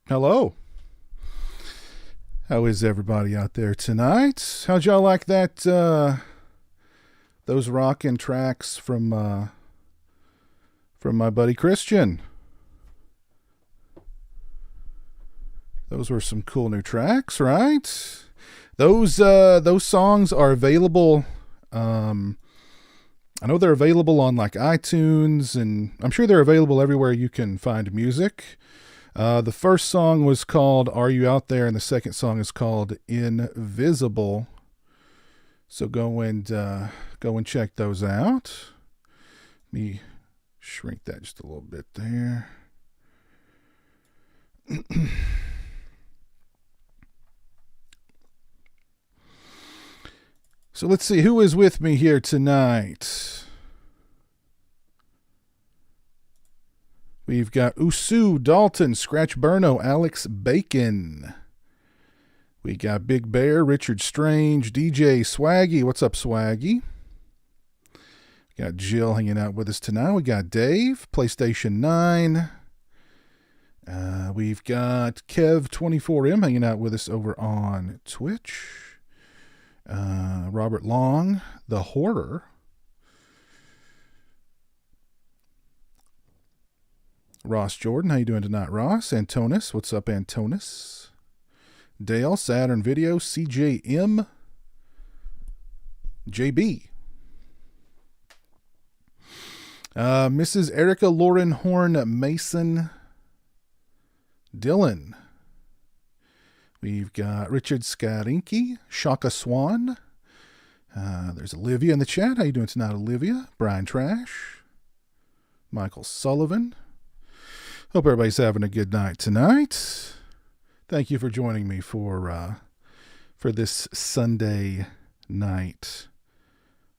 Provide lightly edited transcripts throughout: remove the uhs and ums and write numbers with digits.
Hello. How is everybody out there tonight? How'd y'all like those rockin' tracks from my buddy Christian? Those were some cool new tracks, right? Those songs are available. I know they're available on like iTunes, and I'm sure they're available everywhere you can find music. The first song was called Are You Out There? And the second song is called Invisible. So go and check those out. Let me shrink that just a little bit there. So let's see who is with me here tonight. We've got Usu, Dalton, Scratch Burno, Alex Bacon. We got Big Bear, Richard Strange, DJ Swaggy. What's up, Swaggy? We got Jill hanging out with us tonight. We got Dave, PlayStation 9. We've got Kev24M hanging out with us over on Twitch. Robert Long, the Hoarder. Ross Jordan, how you doing tonight, Ross? Antonis, what's up, Antonis? Dale, Saturn Video, CJM, JB. Mrs. Erica Lauren Horn Mason, Dylan. We've got Richard Skarinki, Shaka Swan. There's Olivia in the chat. How you doing tonight, Olivia? Brian Trash. Michael Sullivan. Hope everybody's having a good night tonight. Thank you for joining me for this Sunday night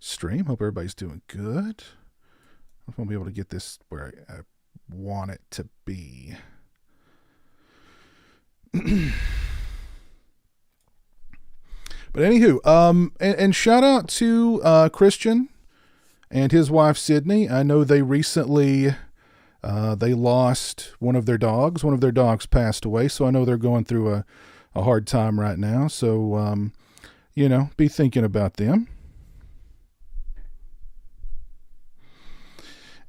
stream. Hope everybody's doing good. I won't be able to get this where I want it to be. But anywho, and shout out to Christian and his wife Sydney. I know they recently they lost one of their dogs. One of their dogs passed away, so I know they're going through a hard time right now. So be thinking about them.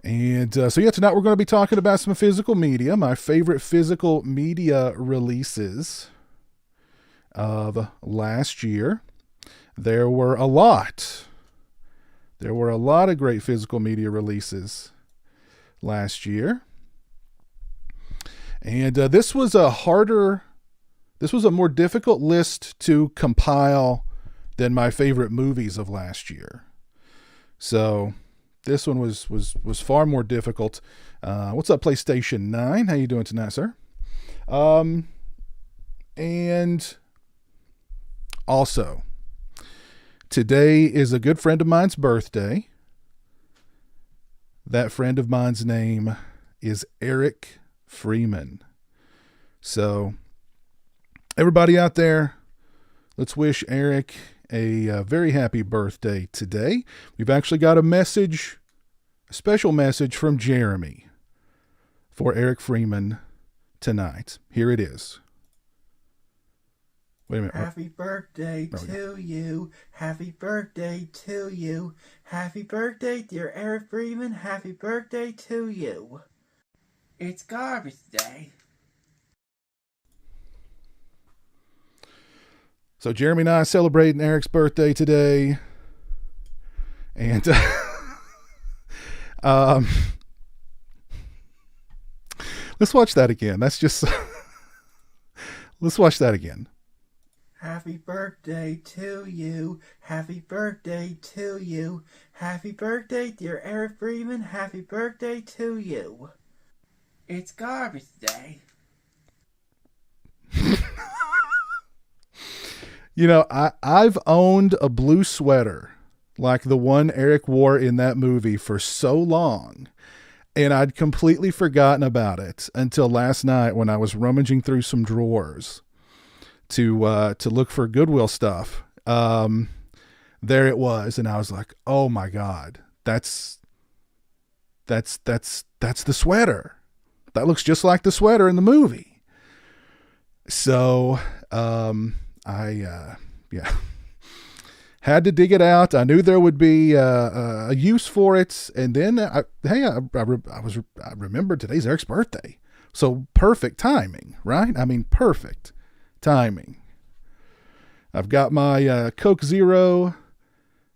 And so tonight we're going to be talking about some physical media, my favorite physical media releases of last year. There were a lot of great physical media releases last year. And this was a more difficult list to compile than my favorite movies of last year. So this one was far more difficult. What's up, PlayStation 9? How you doing tonight, sir? And also, today is a good friend of mine's birthday. That friend of mine's name is Eric Freeman. So, everybody out there, let's wish Eric a very happy birthday today. We've actually got a special message from Jeremy for Eric Freeman tonight. Here it is. Wait a minute. Happy birthday to you. Happy birthday to you. Happy birthday, dear Eric Freeman. Happy birthday to you. It's garbage day. So Jeremy and I are celebrating Eric's birthday today. And let's watch that again. Let's watch that again. Happy birthday to you. Happy birthday to you. Happy birthday, dear Eric Freeman. Happy birthday to you. It's garbage day. I've owned a blue sweater like the one Eric wore in that movie for so long, and I'd completely forgotten about it until last night when I was rummaging through some drawers to look for Goodwill stuff. There it was, and I was like, "Oh my God, that's the sweater. That looks just like the sweater in the movie." So yeah, had to dig it out. I knew there would be a use for it, and then I remembered today's Eric's birthday, so perfect timing, right? I mean, perfect timing. I've got my Coke Zero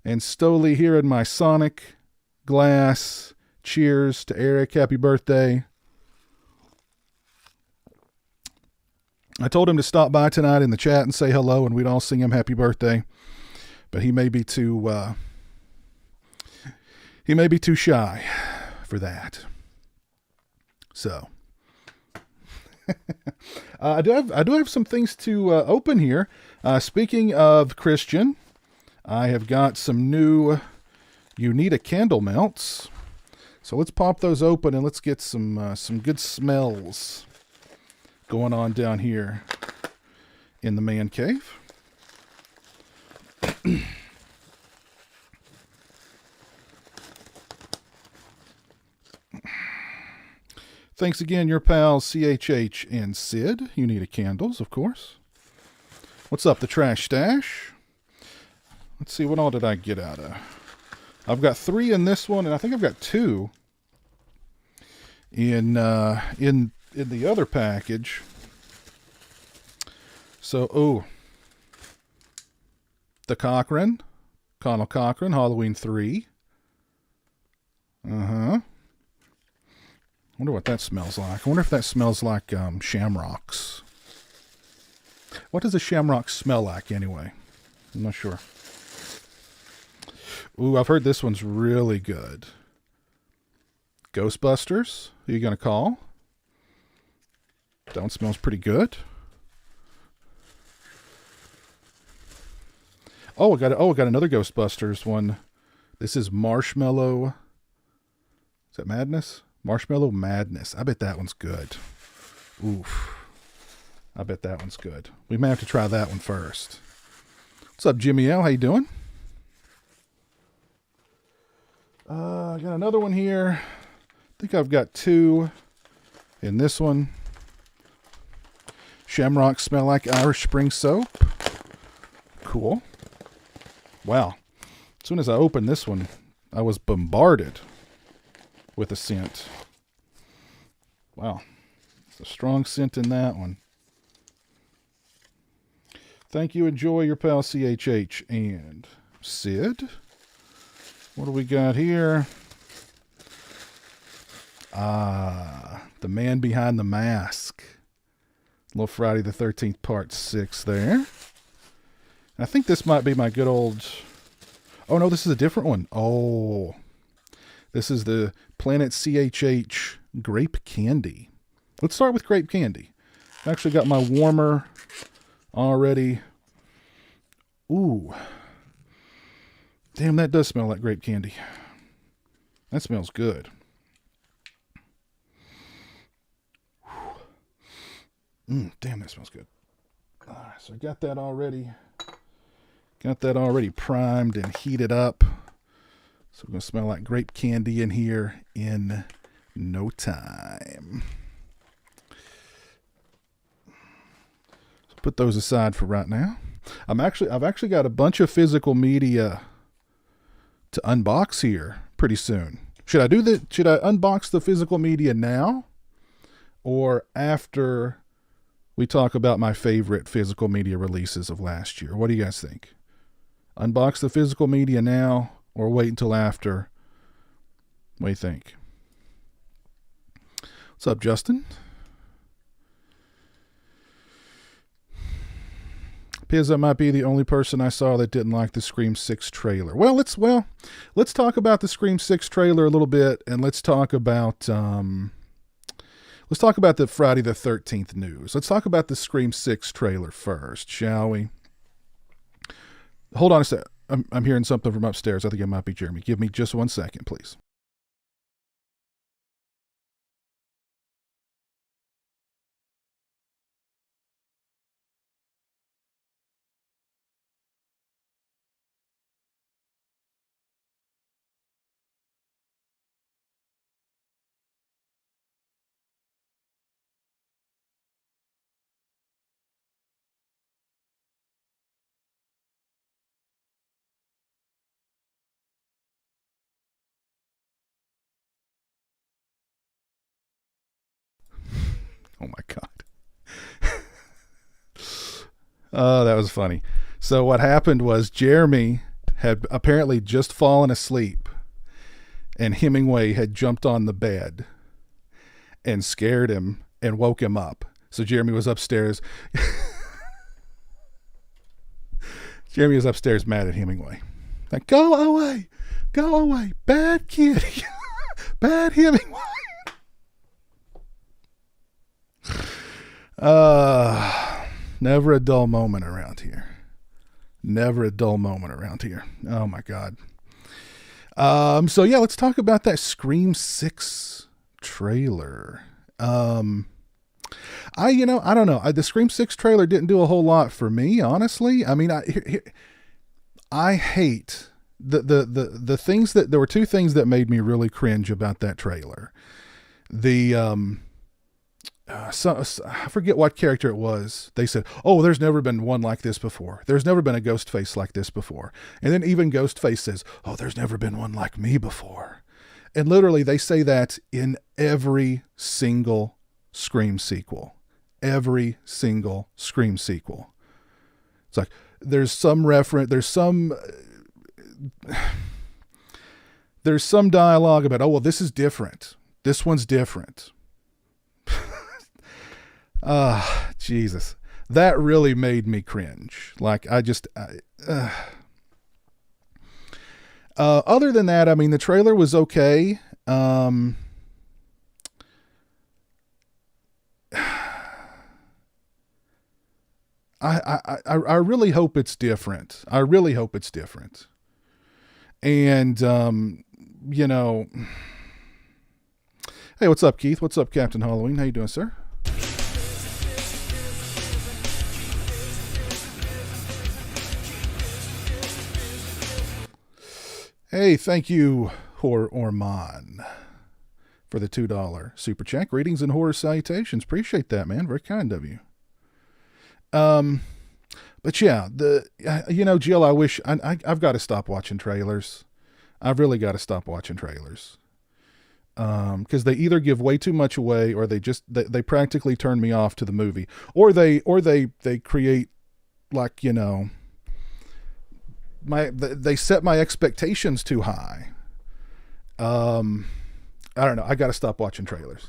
and Stoli here in my Sonic glass. Cheers to Eric. Happy birthday. I told him to stop by tonight in the chat and say hello, and we'd all sing him happy birthday. But he may be too shy for that. So I do have some things to open here. Speaking of Christian, I have got some new Unita candle melts. So let's pop those open and let's get some good smells going on down here in the man cave. Thanks again, your pals CHH and Sid. Unita candles, of course. What's up, the trash stash? Let's see, what all did I get out of? I've got 3 in this one, and I think I've got 2 in the other package. So, the Connell Cochran, Halloween 3. Wonder what that smells like. I wonder if that smells like shamrocks. What does a shamrock smell like anyway? I'm not sure. Ooh, I've heard this one's really good. Ghostbusters, who are you going to call? That one smells pretty good. I got another Ghostbusters one. This is Marshmallow. Is that Madness? Marshmallow Madness. I bet that one's good. Oof. I bet that one's good. We may have to try that one first. What's up, Jimmy L? How you doing? I got another one here. I think I've got 2 in this one. Shamrocks smell like Irish Spring soap. Cool. Wow. As soon as I opened this one, I was bombarded with a scent. Wow. It's a strong scent in that one. Thank you. Enjoy, your pal CHH and Sid. What do we got here? The Man Behind the Mask. Little Friday the 13th part 6 there. I think this might be my good old... Oh, no, this is a different one. Oh, this is the Planet CHH Grape Candy. Let's start with Grape Candy. I've actually got my warmer already. Ooh. Damn, that does smell like grape candy. That smells good. Damn, that smells good. So I got that already. Got that already primed and heated up. So we're going to smell like grape candy in here in no time. So put those aside for right now. I've actually got a bunch of physical media to unbox here pretty soon. Should I unbox the physical media now or after we talk about my favorite physical media releases of last year? What do you guys think? Unbox the physical media now or wait until after? What do you think? What's up, Justin? Pizza might be the only person I saw that didn't like the Scream 6 trailer. Let's talk about the Scream 6 trailer a little bit, and let's talk about the Friday the 13th news. Let's talk about the Scream 6 trailer first, shall we? Hold on a sec. I'm hearing something from upstairs. I think it might be Jeremy. Give me just 1 second, please. Oh my God. Oh, that was funny. So what happened was Jeremy had apparently just fallen asleep, and Hemingway had jumped on the bed and scared him and woke him up. So Jeremy was upstairs. Jeremy was upstairs mad at Hemingway. Like, go away, bad kid, bad Hemingway. Never a dull moment around here. Never a dull moment around here. Oh my God. So yeah, let's talk about that Scream 6 trailer. I don't know. The Scream 6 trailer didn't do a whole lot for me, honestly. I mean, I hate the things that there were two things that made me really cringe about that trailer. I forget what character it was. They said, "Oh, there's never been one like this before. There's never been a ghost face like this before." And then even Ghostface says, "Oh, there's never been one like me before." And literally they say that in every single Scream sequel. Every single Scream sequel. It's like there's some reference, there's some dialogue about, "Oh, well, this is different. This one's different." Jesus. That really made me cringe. Like, other than that, I mean, the trailer was okay. I really hope it's different. I really hope it's different. And, hey, what's up, Keith? What's up, Captain Halloween? How you doing, sir? Hey, thank you, Orman, for the $2 super chat. Greetings and horror salutations. Appreciate that, man. Very kind of you. But yeah, Jill, I wish I've got to stop watching trailers. I've really got to stop watching trailers. Because they either give way too much away, or they practically turn me off to the movie, or they create, like, they set my expectations too high. I don't know. I got to stop watching trailers.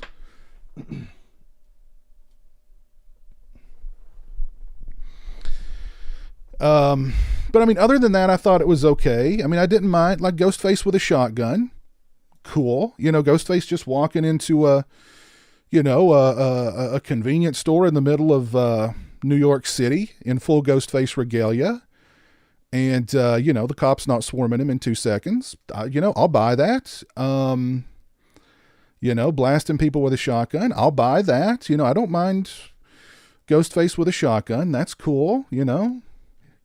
But I mean, other than that, I thought it was okay. I mean, I didn't mind, like, Ghostface with a shotgun. Cool. Ghostface just walking into a convenience store in the middle of New York City in full Ghostface regalia. And, the cop's not swarming him in 2 seconds. I'll buy that. Blasting people with a shotgun. I'll buy that. I don't mind Ghostface with a shotgun. That's cool.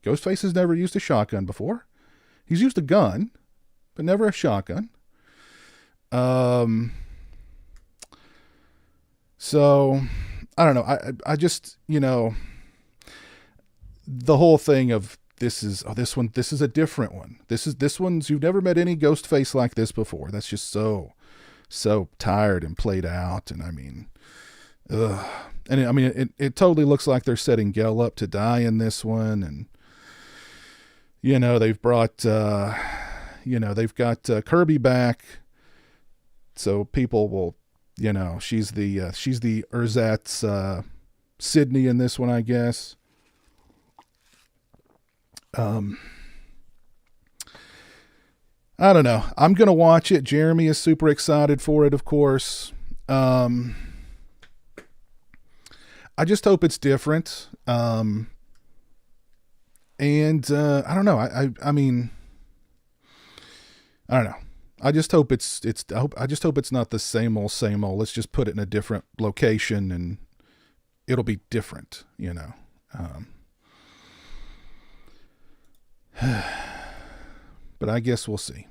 Ghostface has never used a shotgun before. He's used a gun, but never a shotgun. So I don't know. I just, the whole thing of, this is a different one. This one's, you've never met any ghost face like this before. That's just so tired and played out. And I mean, ugh. And it totally looks like they're setting Gel up to die in this one. And, they've brought, they've got Kirby back. So people will, she's the Ersatz, Sydney in this one, I guess. I don't know. I'm going to watch it. Jeremy is super excited for it, of course. I just hope it's different. And I don't know. I mean, I don't know. I just hope I just hope it's not the same old. Let's just put it in a different location and it'll be different, but I guess we'll see.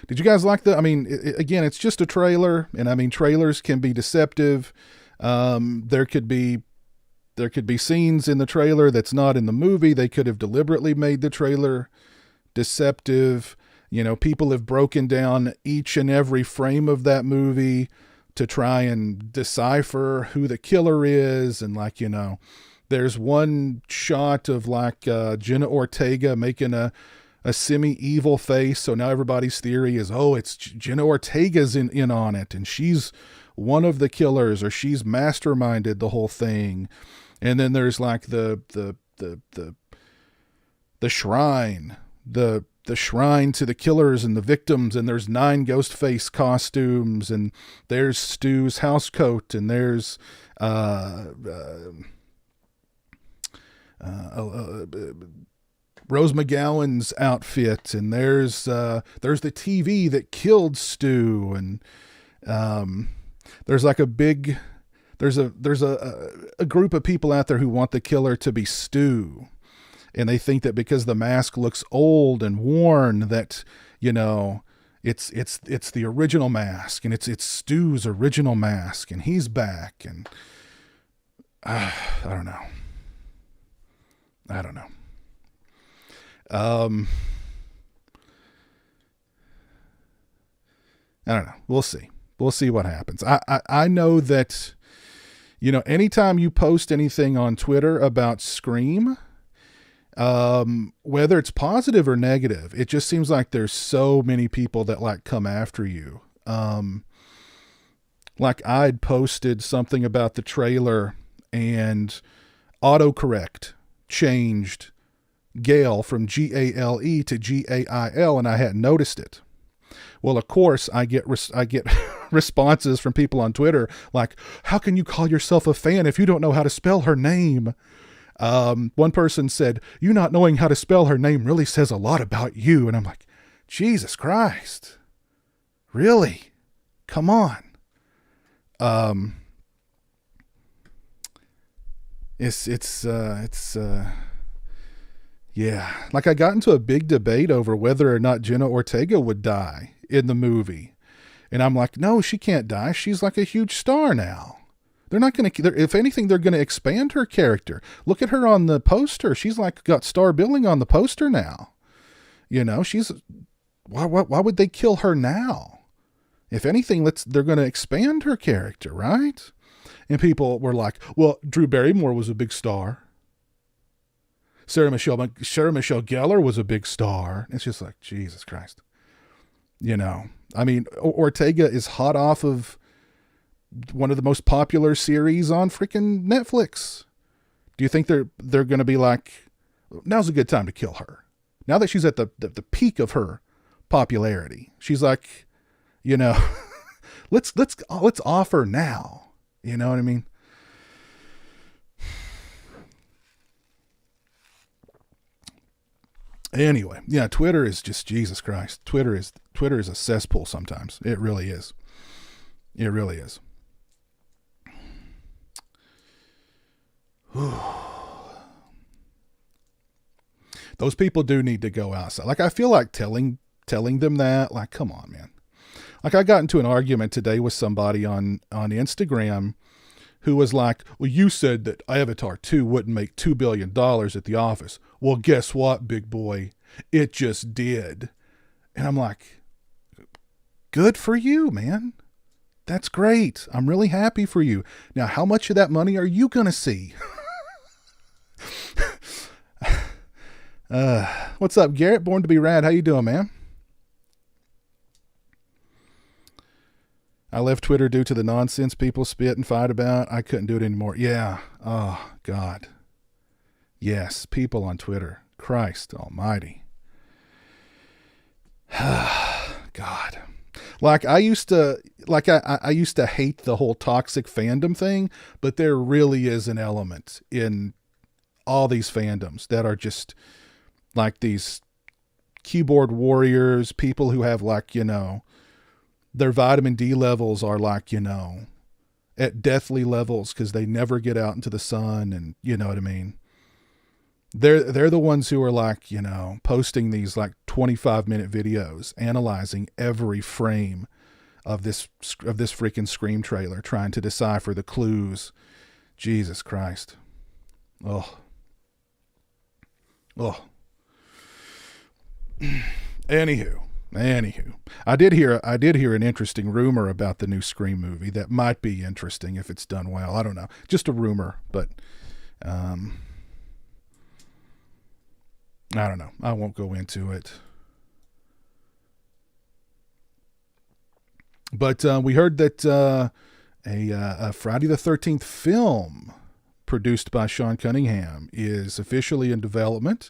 Did you guys like again, it's just a trailer, and I mean, trailers can be deceptive. There could be scenes in the trailer that's not in the movie. They could have deliberately made the trailer deceptive. People have broken down each and every frame of that movie to try and decipher who the killer is. And like, there's one shot of like Jenna Ortega making a semi-evil face. So now everybody's theory is, oh, it's Jenna Ortega's in on it, and she's one of the killers, or she's masterminded the whole thing. And then there's like the shrine, the shrine to the killers and the victims, and there's 9 ghost face costumes, and there's Stu's house coat, and there's Rose McGowan's outfit, and there's the TV that killed Stu, and there's like a group of people out there who want the killer to be Stu, and they think that because the mask looks old and worn that it's the original mask, and it's Stu's original mask, and he's back, and I don't know. I don't know. We'll see. We'll see what happens. I know that, anytime you post anything on Twitter about Scream, whether it's positive or negative, it just seems like there's so many people that like come after you. Like I'd posted something about the trailer, and autocorrect changed Gale from Gale to Gail, and I hadn't noticed it. Well, of course, I get responses from people on Twitter like, how can you call yourself a fan if you don't know how to spell her name? One person said, you not knowing how to spell her name really says a lot about you. And I'm like, Jesus Christ, really? Come on. Yeah. Like I got into a big debate over whether or not Jenna Ortega would die in the movie. And I'm like, no, she can't die. She's like a huge star now. They're not going to, if anything, they're going to expand her character. Look at her on the poster. She's like got star billing on the poster now. Why would they kill her now? If anything, they're going to expand her character, right? And people were like, well, Drew Barrymore was a big star. Sarah Michelle Gellar was a big star. It's just like, Jesus Christ. I mean, Ortega is hot off of one of the most popular series on freaking Netflix. Do you think they're going to be like, now's a good time to kill her? Now that she's at the peak of her popularity, she's like, let's offer now. You know what I mean? Anyway, yeah, Twitter is just Jesus Christ. Twitter is a cesspool sometimes. It really is. It really is. Those people do need to go outside. Like I feel like telling them that, like, come on, man. Like I got into an argument today with somebody on Instagram who was like, well, you said that Avatar 2 wouldn't make $2 billion at the office. Well, guess what, big boy? It just did. And I'm like, good for you, man. That's great. I'm really happy for you. Now, how much of that money are you going to see? What's up, Garrett? Born to be rad. How you doing, man? I left Twitter due to the nonsense people spit and fight about. I couldn't do it anymore. Yeah. Oh, God. Yes, people on Twitter. Christ almighty. God. Like I used to hate the whole toxic fandom thing, but there really is an element in all these fandoms that are just like these keyboard warriors, people who have like, their vitamin D levels are like, at deathly levels because they never get out into the sun, and you know what I mean? They're the ones who are like, posting these like 25-minute videos analyzing every frame of this freaking Scream trailer, trying to decipher the clues. Jesus Christ. Oh. Anywho. Anywho, I did hear an interesting rumor about the new Scream movie that might be interesting if it's done well. I don't know, just a rumor, but I don't know. I won't go into it. But we heard that a Friday the 13th film produced by Sean Cunningham is officially in development,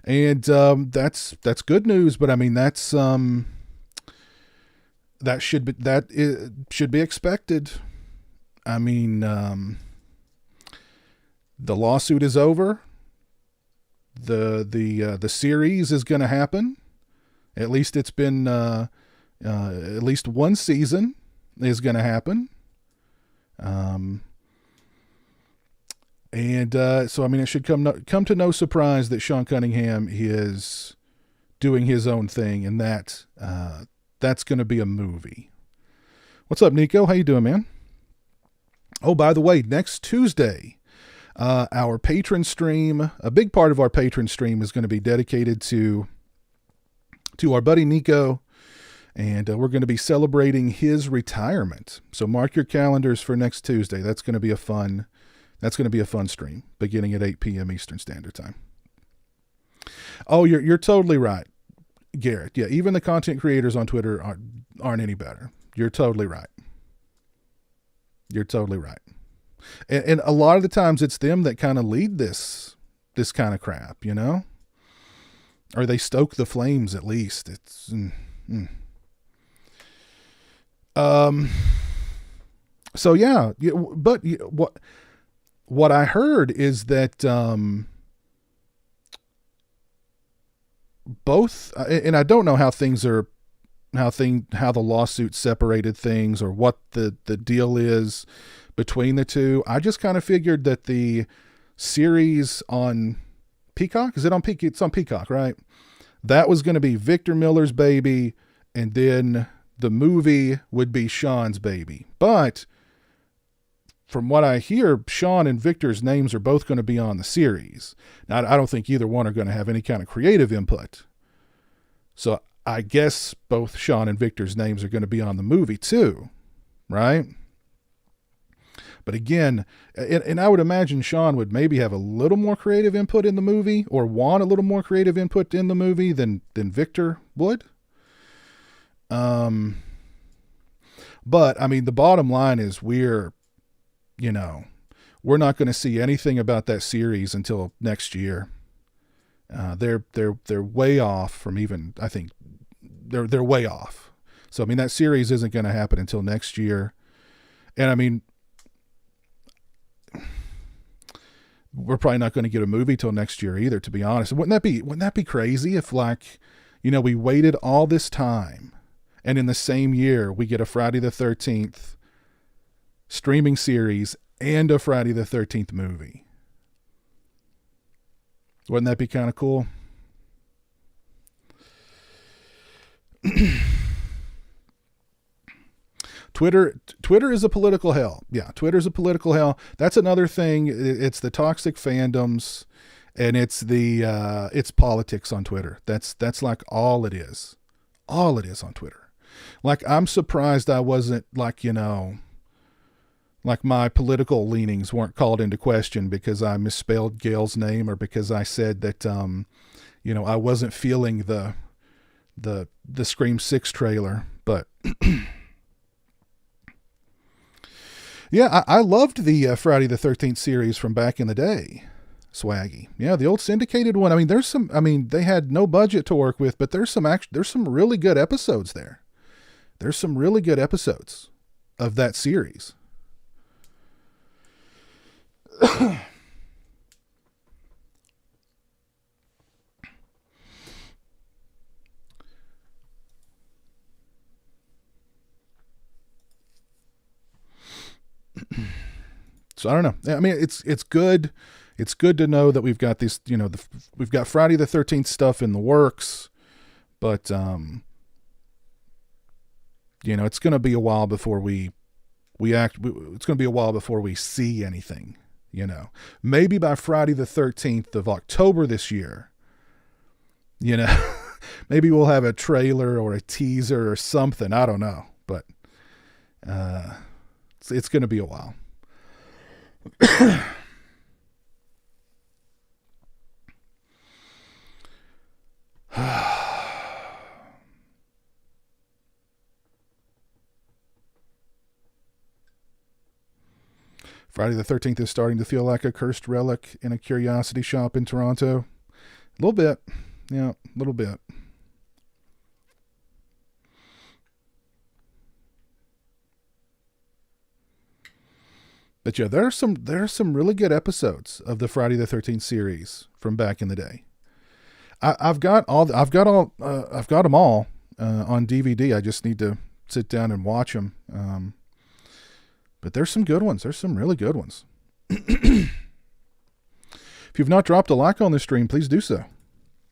and that's good news. But I mean, that should be expected. I mean, the lawsuit is over. The series is going to happen. At least it's been at least one season is going to happen. So I mean, it should come to no surprise that Sean Cunningham is doing his own thing, and that's going to be a movie. What's up, Nico? How you doing, man? Oh, by the way, next Tuesday, our patron stream, a big part of our patron stream is going to be dedicated to our buddy Nico, and we're going to be celebrating his retirement. So mark your calendars for next Tuesday. That's going to be a fun stream beginning at 8 p.m. Eastern Standard Time. Oh, you're totally right, Garrett. Yeah, even the content creators on Twitter aren't any better. You're totally right. You're totally right. And a lot of the times it's them that kind of lead this kind of crap, you know? Or they stoke the flames at least. It's so yeah, but what I heard is that both, and I don't know how the lawsuit separated things or what the deal is between the two. I just kind of figured that the series on Peacock, is it on Peacock? It's on Peacock, right? That was going to be Victor Miller's baby, and then the movie would be Sean's baby. But from what I hear, Sean and Victor's names are both going to be on the series. Now, I don't think either one are going to have any kind of creative input. So I guess both Sean and Victor's names are going to be on the movie too, right? But again, and I would imagine Sean would maybe have a little more creative input in the movie, or want a little more creative input in the movie than Victor would. But I mean, the bottom line is we're not going to see anything about that series until next year. They're way off from even, I think they're way off. So, I mean, that series isn't going to happen until next year. And I mean, we're probably not going to get a movie till next year either, to be honest. Wouldn't that be crazy if, like, we waited all this time and in the same year we get a Friday the 13th streaming series and a Friday the 13th movie? Wouldn't that be kind of cool? Twitter is a political hell. Yeah, Twitter's a political hell. That's another thing. It's the toxic fandoms, and it's politics on Twitter. That's like all it is. All it is on Twitter. Like, I'm surprised I wasn't, like, like my political leanings weren't called into question because I misspelled Gail's name, or because I said that I wasn't feeling the Scream 6 trailer. But yeah, I loved the Friday the 13th series from back in the day. Swaggy. Yeah, the old syndicated one. I mean, they had no budget to work with, but there's some really good episodes there. There's some really good episodes of that series. So I don't know. I mean, it's good. It's good to know that we've got these, we've got Friday the 13th stuff in the works, but it's going to be a while before it's going to be a while before we see anything, maybe by Friday the 13th of October this year, maybe we'll have a trailer or a teaser or something. I don't know, but it's going to be a while. Friday the 13th is starting to feel like a cursed relic in a curiosity shop in Toronto. A little bit. Yeah, a little bit. But yeah, there are some really good episodes of the Friday the 13th series from back in the day. I've got them all on DVD. I just need to sit down and watch them. But there's some good ones. There's some really good ones. If you've not dropped a like on the stream, please do so.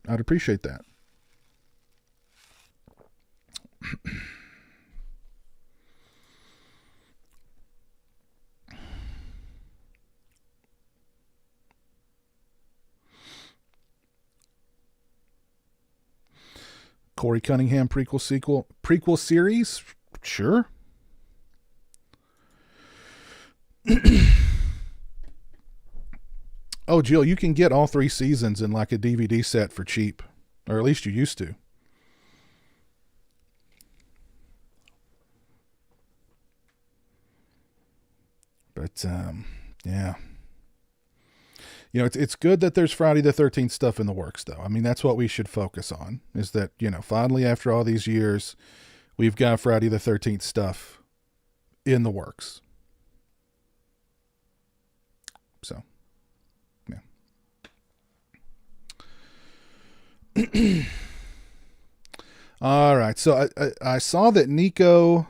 I'd appreciate that. Corey Cunningham prequel series? Sure. Oh, Jill, you can get all 3 seasons in like a DVD set for cheap. Or at least you used to. But, yeah. You know, it's good that there's Friday the 13th stuff in the works, though. I mean, that's what we should focus on, is that, you know, finally, after all these years, we've got Friday the 13th stuff in the works. So, yeah. All right. So I saw that Nico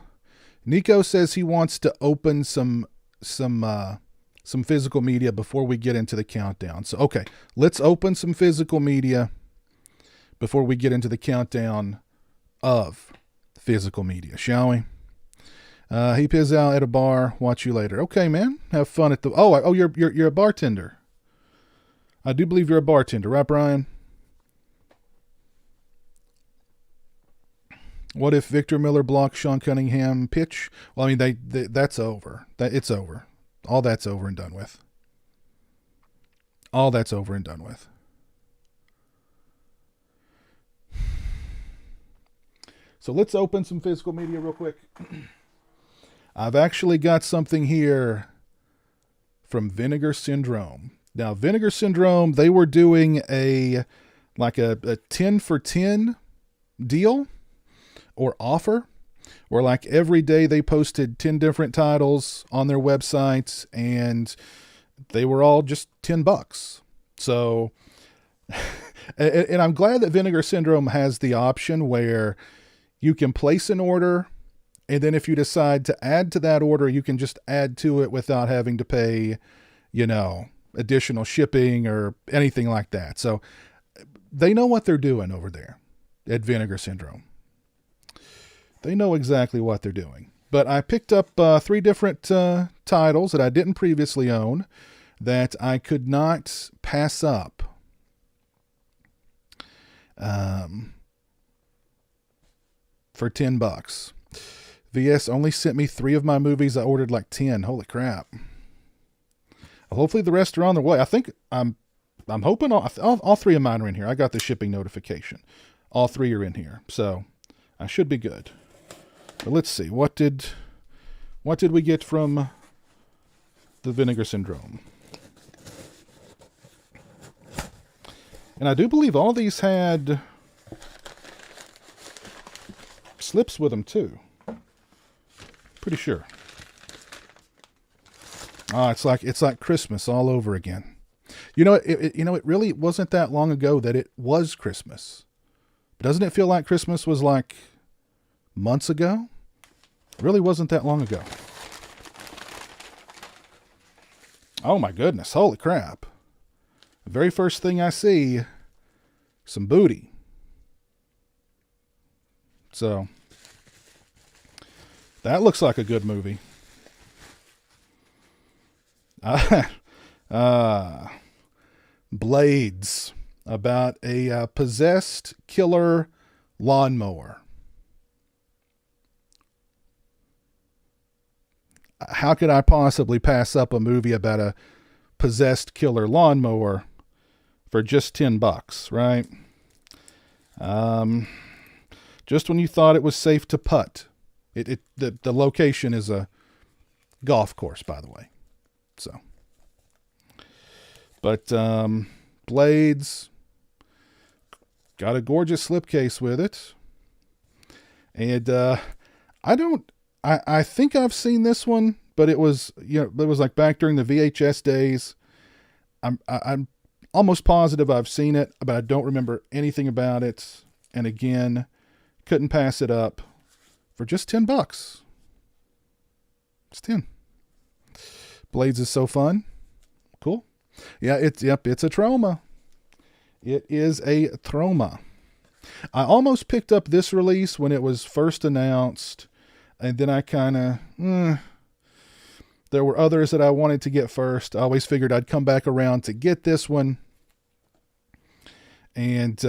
says he wants to open some physical media before we get into the countdown. So, okay, let's open some physical media before we get into the countdown of physical media, shall we? He pizzowell out at a bar. Watch you later. Okay, man. Have fun at the... Oh, you're a bartender. I do believe you're a bartender, right, Brian? What if Victor Miller blocks Sean Cunningham pitch? Well, I mean, that's over. It's over. All that's over and done with. All that's over and done with. So let's open some physical media real quick. I've actually got something here from Vinegar Syndrome. Now, Vinegar Syndrome, they were doing a 10 for 10 deal or offer, where like every day they posted 10 different titles on their websites and they were all just $10. So, and I'm glad that Vinegar Syndrome has the option where you can place an order, and then if you decide to add to that order, you can just add to it without having to pay, additional shipping or anything like that. So they know what they're doing over there at Vinegar Syndrome. They know exactly what they're doing. But I picked up 3 different titles that I didn't previously own that I could not pass up. For $10. VS only sent me 3 of my movies. I ordered like 10. Holy crap. Well, hopefully the rest are on their way. I think I'm hoping all 3 of mine are in here. I got the shipping notification. All 3 are in here. So I should be good. But let's see. What did we get from the Vinegar Syndrome? And I do believe all these had slips with them too. Pretty sure. It's like Christmas all over again. It really wasn't that long ago that it was Christmas. But doesn't it feel like Christmas was like months ago? It really wasn't that long ago. Oh my goodness, holy crap. The very first thing I see, some booty. So, that looks like a good movie. Blades. about a possessed killer lawnmower. How could I possibly pass up a movie about a possessed killer lawnmower for just $10, right? Just when you thought it was safe to putt. The location is a golf course, by the way. So, but blades, got a gorgeous slipcase with it. And I think I've seen this one, but it was like back during the VHS days. I'm almost positive I've seen it, but I don't remember anything about it. And again, couldn't pass it up for just $10. It's 10. Blades is so fun. Cool. Yeah, it's a trauma. It is a trauma. I almost picked up this release when it was first announced, and then I kind of, there were others that I wanted to get first. I always figured I'd come back around to get this one. And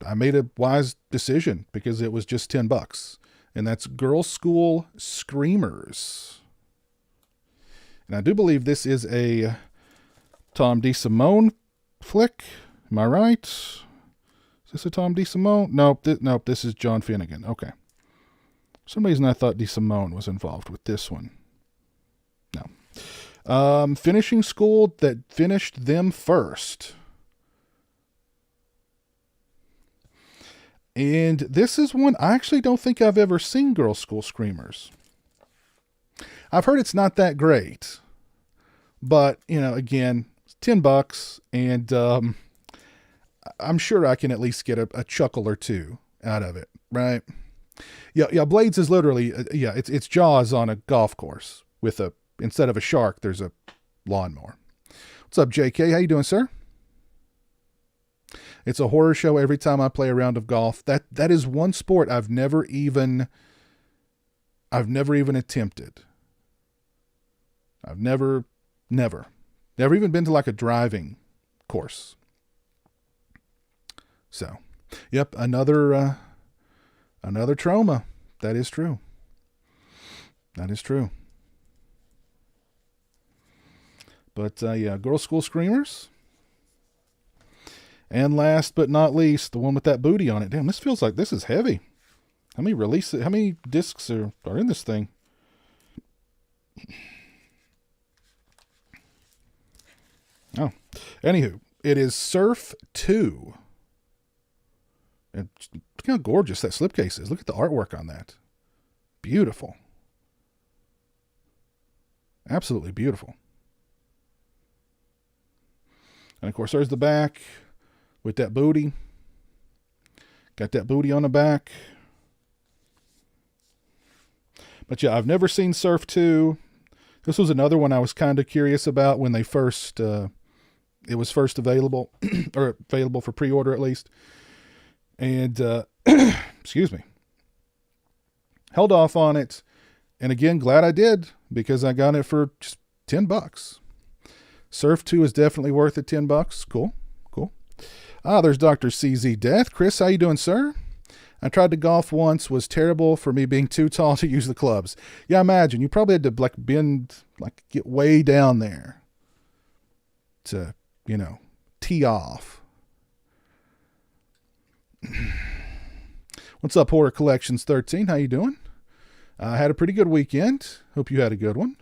I made a wise decision because it was just $10. And that's Girls' School Screamers. And I do believe this is a Tom DeSimone flick. Am I right? Is this a Tom DeSimone? Nope, this is John Finnegan. Okay. For some reason I thought DeSimone was involved with this one. No. Finishing school that finished them first. And this is one I actually don't think I've ever seen, Girls' School Screamers. I've heard it's not that great. But, again, it's $10, and I'm sure I can at least get a chuckle or two out of it, right? Yeah, Blades is literally, it's Jaws on a golf course with instead of a shark, there's a lawnmower. What's up, JK? How you doing, sir? It's a horror show every time I play a round of golf. That is one sport I've never even attempted. I've never even been to like a driving course. So, yep, another trauma. That is true. That is true. But yeah, Girls' School Screamers. And last but not least, the one with that booty on it. Damn, this feels like this is heavy. How many discs are in this thing? Oh, anywho, it is Surf 2. And look how gorgeous that slipcase is. Look at the artwork on that. Beautiful. Absolutely beautiful. And of course, there's the back with that booty. Got that booty on the back. But yeah, I've never seen Surf 2. This was another one I was kind of curious about when they first, it was first available, or available for pre-order at least. And, excuse me, held off on it. And again, glad I did, because I got it for just $10. Surf 2 is definitely worth it, $10. Cool. There's Dr. CZ Death. Chris, how you doing, sir? I tried to golf once, was terrible for me being too tall to use the clubs. Yeah, imagine. You probably had to bend, get way down there to, tee off. What's up, Horror Collections 13? How you doing? I had a pretty good weekend. Hope you had a good one.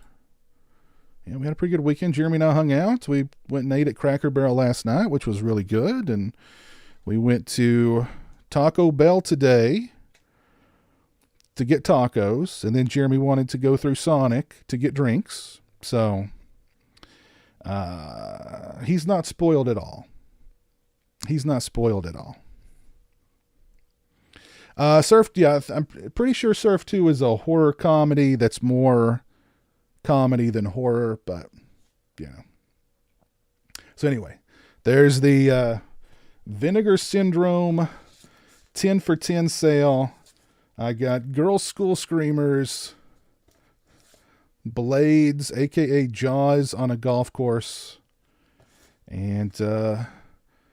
Yeah, we had a pretty good weekend. Jeremy and I hung out. We went and ate at Cracker Barrel last night, which was really good. And we went to Taco Bell today to get tacos. And then Jeremy wanted to go through Sonic to get drinks. So he's not spoiled at all. I'm pretty sure Surf 2 is a horror comedy that's more comedy than horror, but So anyway, there's the Vinegar Syndrome 10 for 10 sale. I got Girls' School Screamers, Blades, aka Jaws on a golf course, and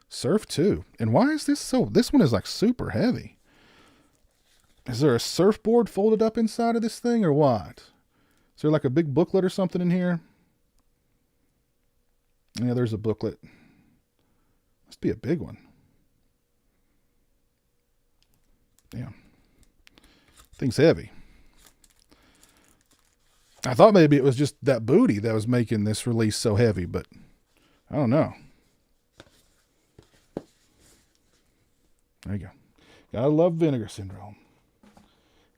Surf 2. And why is this so? This one is like super heavy. Is there a surfboard folded up inside of this thing or what? Is there like a big booklet or something in here? Yeah, there's a booklet. Must be a big one. Damn. Thing's heavy. I thought maybe it was just that booty that was making this release so heavy, but I don't know. There you go. Gotta love Vinegar Syndrome.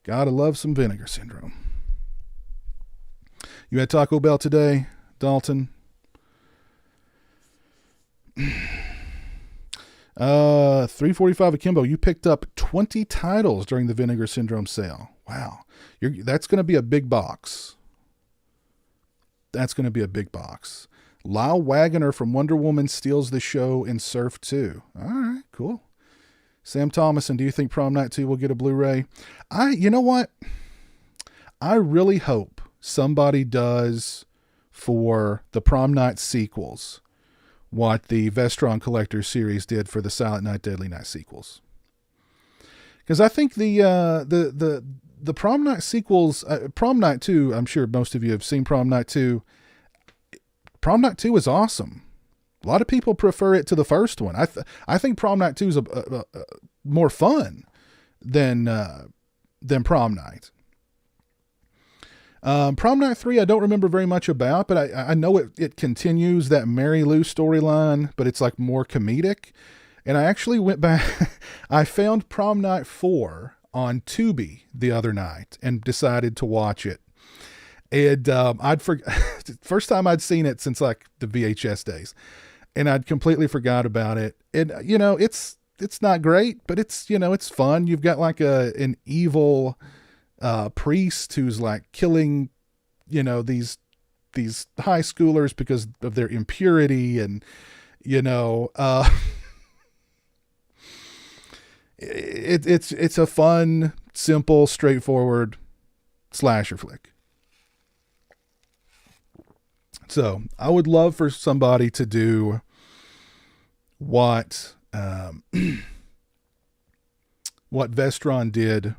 Gotta love some Vinegar Syndrome. You had Taco Bell today, Dalton? 345 akimbo. You picked up 20 titles during the Vinegar Syndrome sale. Wow. That's going to be a big box. That's going to be a big box. Lyle Waggoner from Wonder Woman steals the show in Surf 2. All right, cool. Sam Thomason, do you think Prom Night 2 will get a Blu-ray? You know what? I really hope somebody does for the Prom Night sequels what the Vestron Collector's series did for the Silent Night, Deadly Night sequels. Because I think the Prom Night sequels, Prom Night 2, I'm sure most of you have seen Prom Night 2. Prom Night 2 is awesome. A lot of people prefer it to the first one. I think Prom Night 2 is a more fun than Prom Night. Prom Night 3, I don't remember very much about, but I know it continues that Mary Lou storyline, but it's like more comedic. And I actually went back, I found Prom Night 4 on Tubi the other night and decided to watch it. And first time I'd seen it since like the VHS days, and I'd completely forgot about it. And it's not great, but it's fun. You've got like an evil priest who's like killing these high schoolers because of their impurity, and it's a fun, simple, straightforward slasher flick. So I would love for somebody to do what Vestron did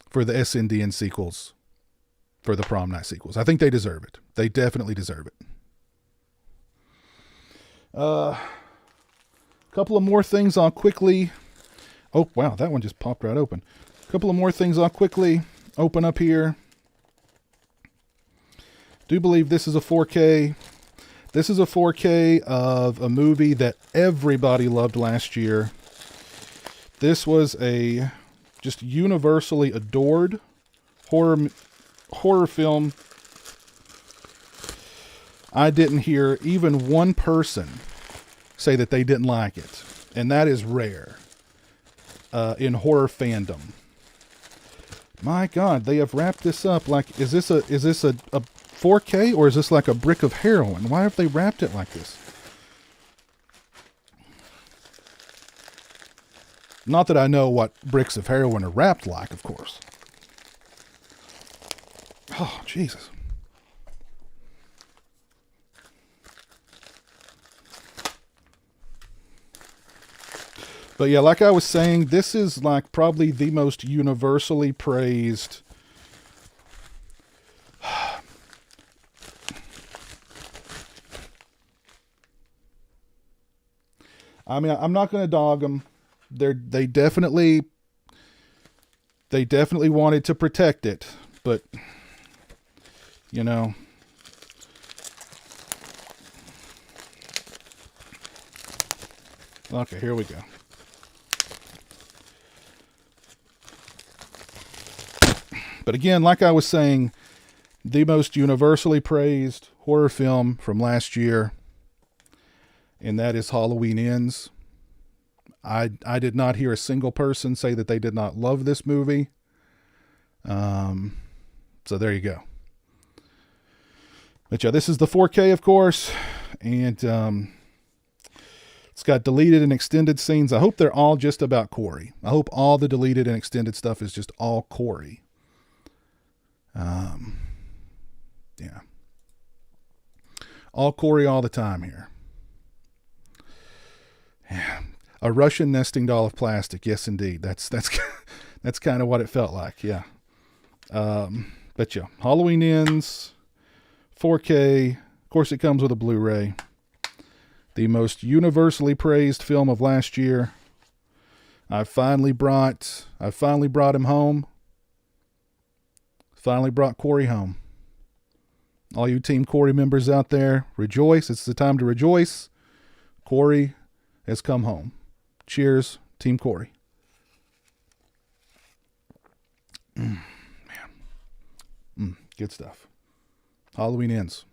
for the SNDN sequels, for the Prom Night sequels. I think they deserve it. They definitely deserve it. Couple of more things I'll quickly... Oh, wow, that one just popped right open. A couple of more things I'll quickly open up here. Do believe this is a 4K. This is a 4K of a movie that everybody loved last year. This was a just universally adored horror film. I didn't hear even one person say that they didn't like it, and that is rare in horror fandom. My God, they have wrapped this up like, is this a 4K, or is this like a brick of heroin? Why have they wrapped it like this? Not that I know what bricks of heroin are wrapped like, of course. Oh, Jesus. But yeah, like I was saying, this is like probably the most universally praised I mean, I'm not going to dog them. They definitely wanted to protect it, but Okay, here we go. But again, like I was saying, the most universally praised horror film from last year, and that is Halloween Ends. I did not hear a single person say that they did not love this movie. So there you go. But yeah, this is the 4K, of course, and it's got deleted and extended scenes. I hope they're all just about Corey. I hope all the deleted and extended stuff is just all Corey. Yeah. All Corey all the time here. A Russian nesting doll of plastic. Yes, indeed. That's that's kind of what it felt like. Yeah. But yeah, Halloween Ends, 4K. Of course, it comes with a Blu-ray. The most universally praised film of last year. I finally brought him home. Finally brought Corey home. All you Team Corey members out there, rejoice. It's the time to rejoice. Corey has come home. Cheers, Team Corey. Man. Good stuff. Halloween Ends.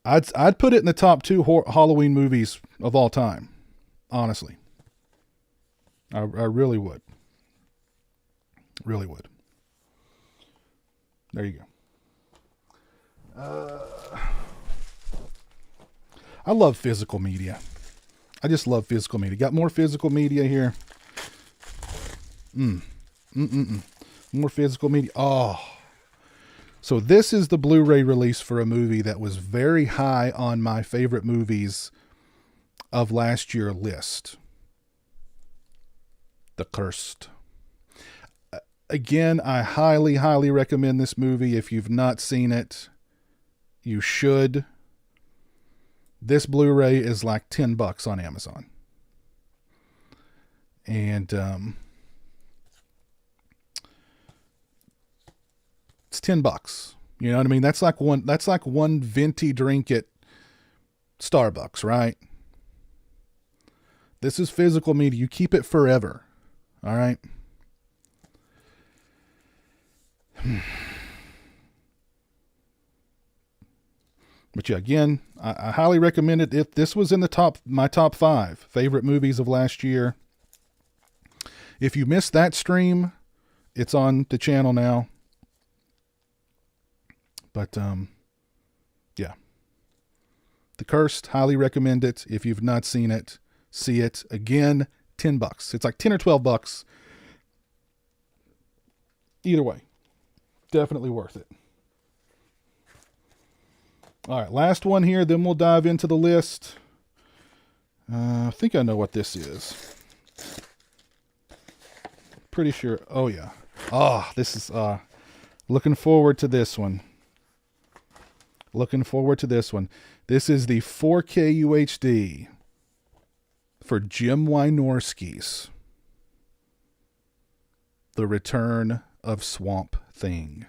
I'd put it in the top 2 Halloween movies of all time. Honestly. I really would. Really would. There you go. I love physical media. I just love physical media. Got more physical media here. More physical media. Oh. So this is the Blu-ray release for a movie that was very high on my favorite movies of last year list. The Cursed. Again, I highly, highly recommend this movie. If you've not seen it, you should. This Blu-ray is like $10 on Amazon. And it's $10. You know what I mean? That's like one venti drink at Starbucks, right? This is physical media. You keep it forever. All right. But yeah, again, I highly recommend it. If this was in my top 5 favorite movies of last year. If you missed that stream, it's on the channel now. But yeah, The Cursed, highly recommend it. If you've not seen it, see it. Again, $10. It's like $10 or $12. Either way, definitely worth it. All right, last one here, then we'll dive into the list. I think I know what this is. Pretty sure. Oh, yeah. Oh, this is, looking forward to this one. Looking forward to this one. This is the 4K UHD for Jim Wynorski's The Return of Swamp Thing.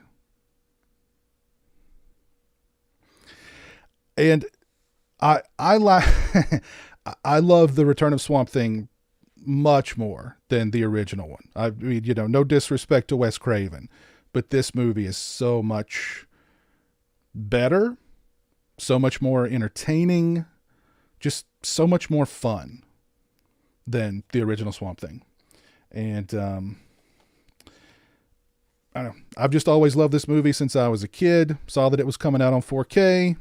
And I love The Return of Swamp Thing much more than the original one. I mean, you know, no disrespect to Wes Craven, but this movie is so much better, so much more entertaining, just so much more fun than the original Swamp Thing. And I don't know. I've just always loved this movie since I was a kid. Saw that it was coming out on 4K.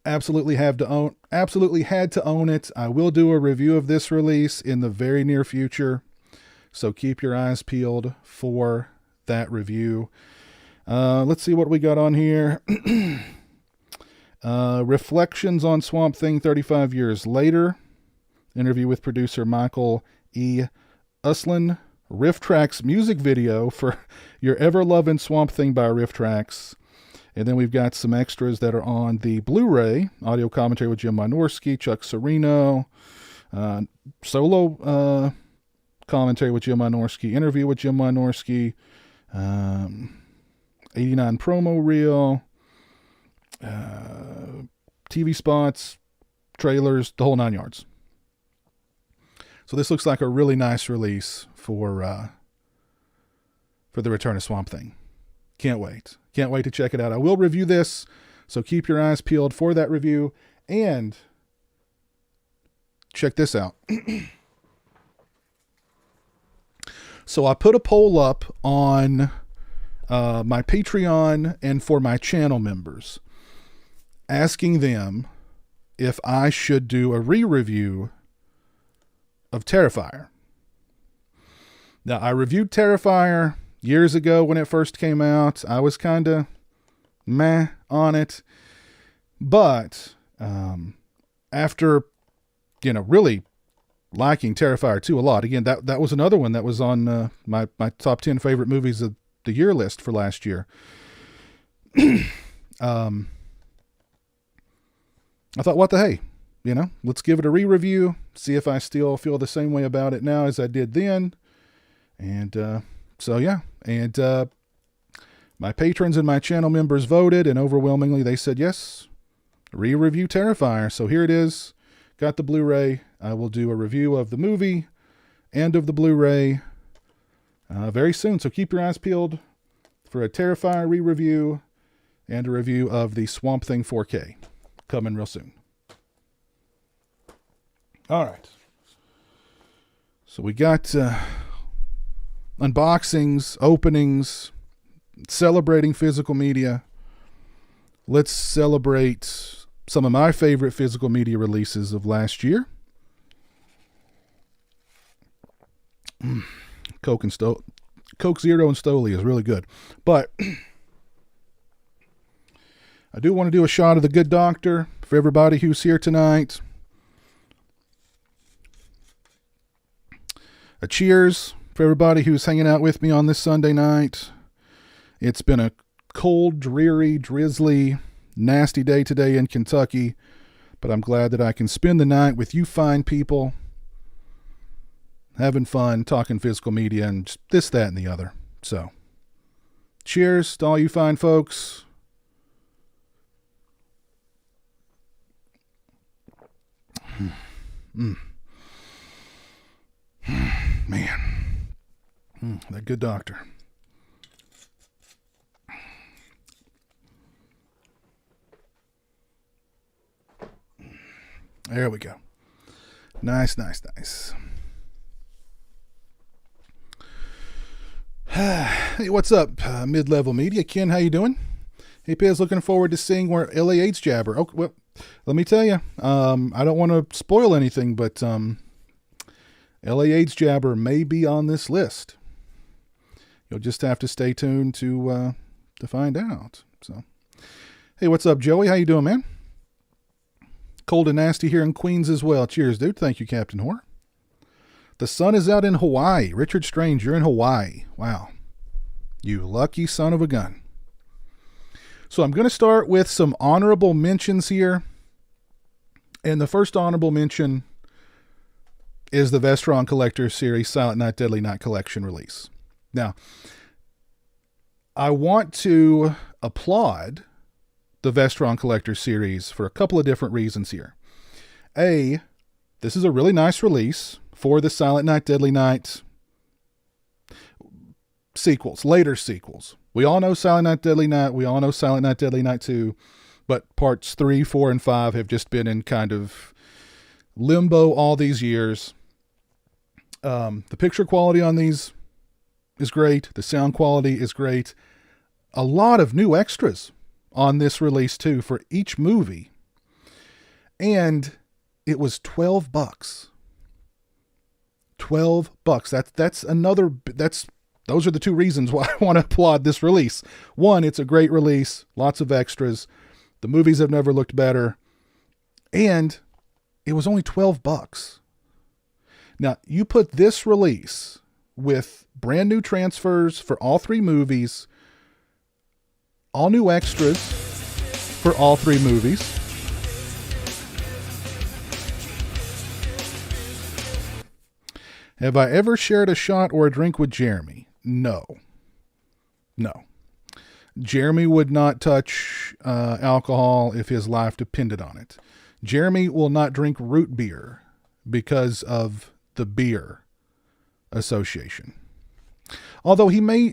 Absolutely had to own it. I will do a review of this release in the very near future, so keep your eyes peeled for that review. Let's see what we got on here. Reflections on Swamp Thing 35 years later. Interview with producer Michael E. Uslan. Riff Tracks music video for Your Ever-Lovin' Swamp Thing by Riff Tracks. And then we've got some extras that are on the Blu-ray. Audio commentary with Jim Wynorski, Chuck Serino. Solo commentary with Jim Wynorski. Interview with Jim Wynorski. 89 promo reel. TV spots. Trailers. The whole 9 yards. So this looks like a really nice release for The Return of Swamp Thing. Can't wait. Can't wait to check it out. I will review this, so keep your eyes peeled for that review. And check this out. So I put a poll up on my Patreon and for my channel members, asking them if I should do a re-review of Terrifier. Now, I reviewed Terrifier years ago when it first came out. I was kind of meh on it. But after really liking Terrifier 2 a lot. Again, that was another one that was on my top 10 favorite movies of the year list for last year. I thought, what the hey, let's give it a re-review, see if I still feel the same way about it now as I did then. And so, yeah. And my patrons and my channel members voted, and overwhelmingly they said yes, re-review Terrifier. So here it is. Got the Blu-ray. I will do a review of the movie and of the Blu-ray very soon. So keep your eyes peeled for a Terrifier re-review and a review of the Swamp Thing 4K coming real soon. All right. So we got unboxings, openings, celebrating physical media. Let's celebrate some of my favorite physical media releases of last year. Coke Zero and Stoli is really good. But I do want to do a shot of The Good Doctor for everybody who's here tonight. A cheers for everybody who's hanging out with me on this Sunday night. It's been a cold, dreary, drizzly, nasty day today in Kentucky, but I'm glad that I can spend the night with you fine people, having fun, talking physical media, and just this, that, and the other. So, cheers to all you fine folks. Man. That Good Doctor. There we go. Nice. Hey, what's up, Mid-Level Media? Ken, how you doing? Hey, Piz, looking forward to seeing where LA AIDS Jabber. Oh, well, let me tell you, I don't want to spoil anything, but LA AIDS Jabber may be on this list. You'll just have to stay tuned to find out. So, hey, what's up, Joey? How you doing, man? Cold and nasty here in Queens as well. Cheers, dude. Thank you, Captain Whore. The sun is out in Hawaii. Richard Strange, you're in Hawaii. Wow. You lucky son of a gun. So I'm going to start with some honorable mentions here. And the first honorable mention is the Vestron Collector's Series Silent Night, Deadly Night Collection release. Now, I want to applaud the Vestron Collector's Series for a couple of different reasons here. A, this is a really nice release for the Silent Night, Deadly Night sequels, later sequels. We all know Silent Night, Deadly Night. We all know Silent Night, Deadly Night 2. But parts 3, 4, and 5 have just been in kind of limbo all these years. The picture quality on these is great. The sound quality is great. A lot of new extras on this release too for each movie. And it was $12. $12. Those are the two reasons why I want to applaud this release. One, it's a great release, lots of extras. The movies have never looked better. And it was only $12. Now, you put this release with brand new transfers for all three movies, all new extras for all three movies. Have I ever shared a shot or a drink with Jeremy? No. Jeremy would not touch alcohol if his life depended on it. Jeremy will not drink root beer because of the beer association. Although he may,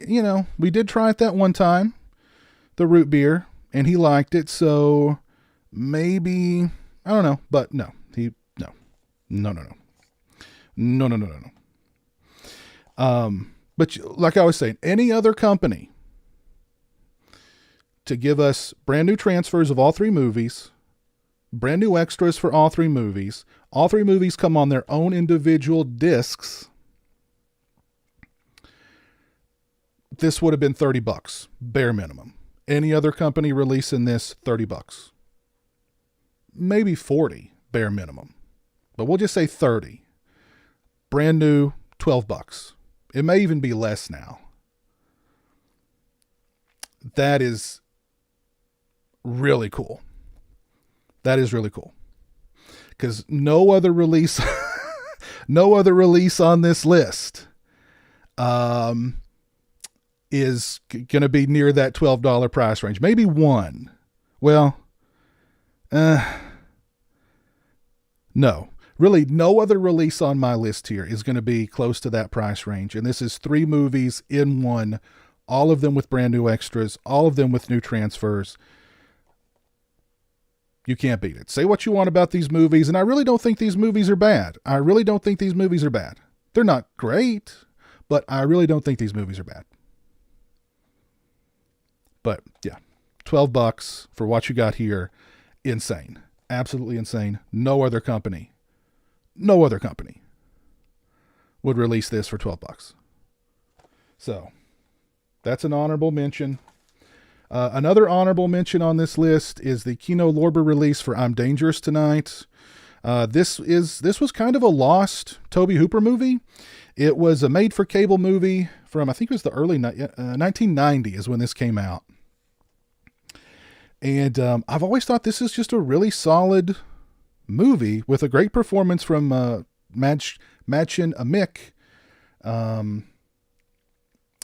we did try it that one time, the root beer, and he liked it. So maybe, I don't know, but no. But like I was saying, any other company to give us brand new transfers of all three movies, brand new extras for all three movies come on their own individual discs, this would have been $30, bare minimum. Any other company releasing this, $30. Maybe $40, bare minimum. but we'll just say 30. Brand new, $12. It may even be less now. That is really cool. That is really cool. Because no other release on this list is going to be near that $12 price range. Maybe one. Well, no. Really, no other release on my list here is going to be close to that price range. And this is 3 movies in one, all of them with brand new extras, all of them with new transfers. You can't beat it. Say what you want about these movies, and I really don't think these movies are bad. They're not great, but I really don't think these movies are bad. But yeah, $12 for what you got here. Insane. Absolutely insane. No other company would release this for $12. So that's an honorable mention. Another honorable mention on this list is the Kino Lorber release for I'm Dangerous Tonight. This was kind of a lost Tobe Hooper movie. It was a made-for-cable movie from, I think it was the early 1990 is when this came out. And I've always thought this is just a really solid movie with a great performance from Machen Amick.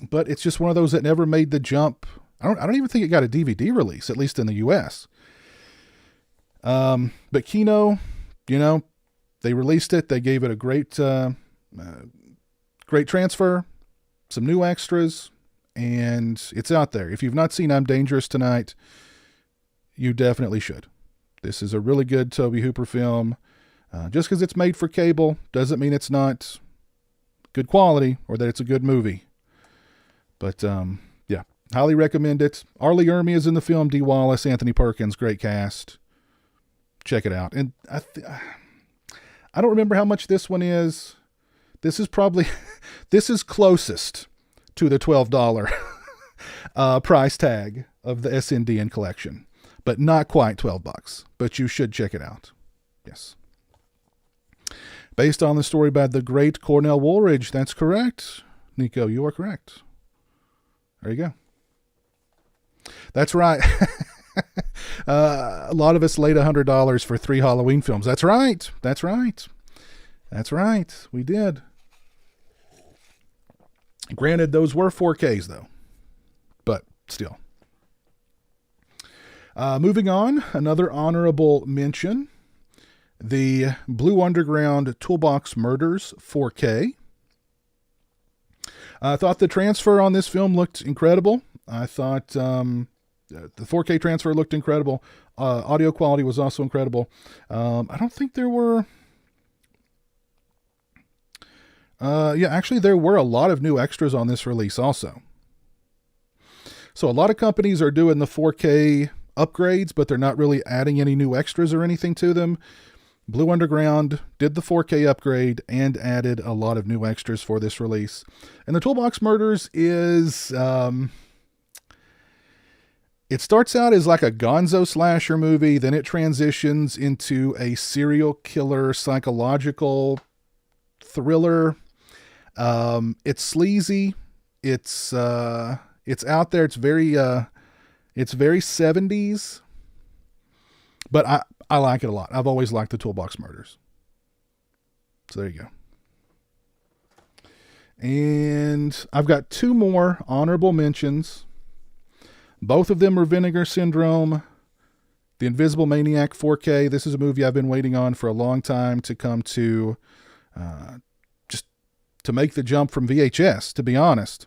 But it's just one of those that never made the jump. I don't even think it got a DVD release, at least in the US. But Kino, they released it. They gave it a great transfer, some new extras, and it's out there. If you've not seen I'm Dangerous Tonight, you definitely should. This is a really good Tobe Hooper film. Just because it's made for cable doesn't mean it's not good quality or that it's a good movie. But yeah, highly recommend it. Arlie Ermy is in the film. Dee Wallace, Anthony Perkins, great cast. Check it out. And I don't remember how much this one is. This is closest to the $12 price tag of the SNDN collection, but not quite $12. But you should check it out. Yes. Based on the story by the great Cornell Woolridge. That's correct. Nico, you are correct. There you go. That's right. A lot of us laid $100 for 3 Halloween films. That's right. We did. Granted, those were 4Ks though, but still. Moving on, another honorable mention. The Blue Underground Toolbox Murders 4K. I thought the transfer on this film looked incredible. I thought the 4K transfer looked incredible. Audio quality was also incredible. I don't think there were... actually there were a lot of new extras on this release also. So a lot of companies are doing the 4K upgrades, but they're not really adding any new extras or anything to them. Blue Underground did the 4K upgrade and added a lot of new extras for this release. And the Toolbox Murders is... it starts out as like a gonzo slasher movie, then it transitions into a serial killer psychological thriller. It's sleazy. It's out there. It's very 70s, but I like it a lot. I've always liked the Toolbox Murders. So there you go. And I've got 2 more honorable mentions. Both of them are Vinegar Syndrome, The Invisible Maniac 4K. This is a movie I've been waiting on for a long time to come to, just to make the jump from VHS, to be honest.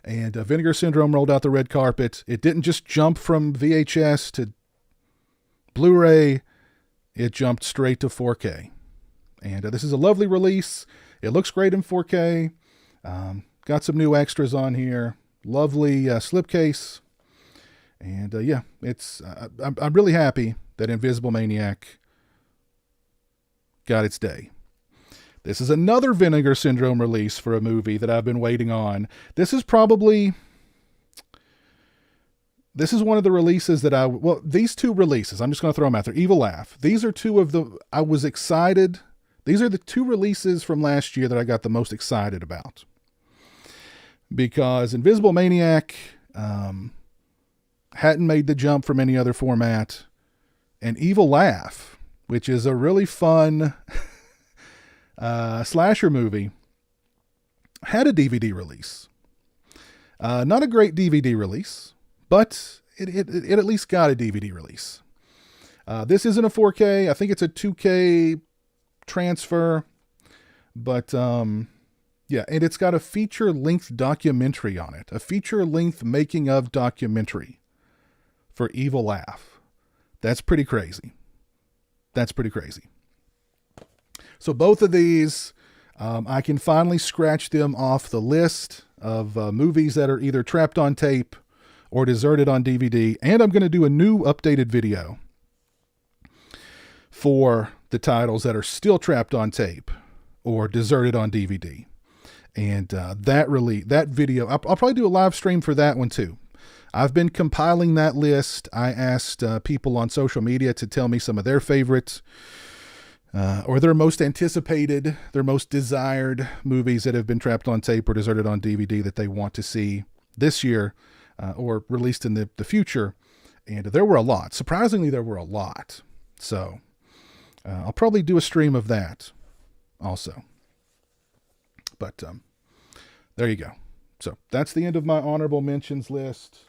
And Vinegar Syndrome rolled out the red carpet. It didn't just jump from VHS to Blu-ray. It jumped straight to 4K. And this is a lovely release. It looks great in 4K. Got some new extras on here. Lovely slipcase. And yeah, it's I'm really happy that Invisible Maniac got its day. This is another Vinegar Syndrome release for a movie that I've been waiting on. This is probably this is one of the releases that these two releases, I'm just going to throw them out there. Evil Laugh. These are two of I was excited. These are the two releases from last year that I got the most excited about. Because Invisible Maniac hadn't made the jump from any other format. And Evil Laugh, which is a really fun slasher movie, had a DVD release. Not a great DVD release, but it at least got a DVD release. This isn't a 4K. I think it's a 2K transfer. But yeah, and it's got a feature-length documentary on it. A feature-length making-of documentary for Evil Laugh. That's pretty crazy. That's pretty crazy. So both of these, I can finally scratch them off the list of movies that are either trapped on tape or deserted on DVD. And I'm going to do a new updated video for the titles that are still trapped on tape or deserted on DVD. And that video, I'll probably do a live stream for that one too. I've been compiling that list. I asked people on social media to tell me some of their favorites or their most anticipated, their most desired movies that have been trapped on tape or deserted on DVD that they want to see this year or released in the future. And there were a lot. Surprisingly, there were a lot. So I'll probably do a stream of that also. But there you go. So that's the end of my honorable mentions list.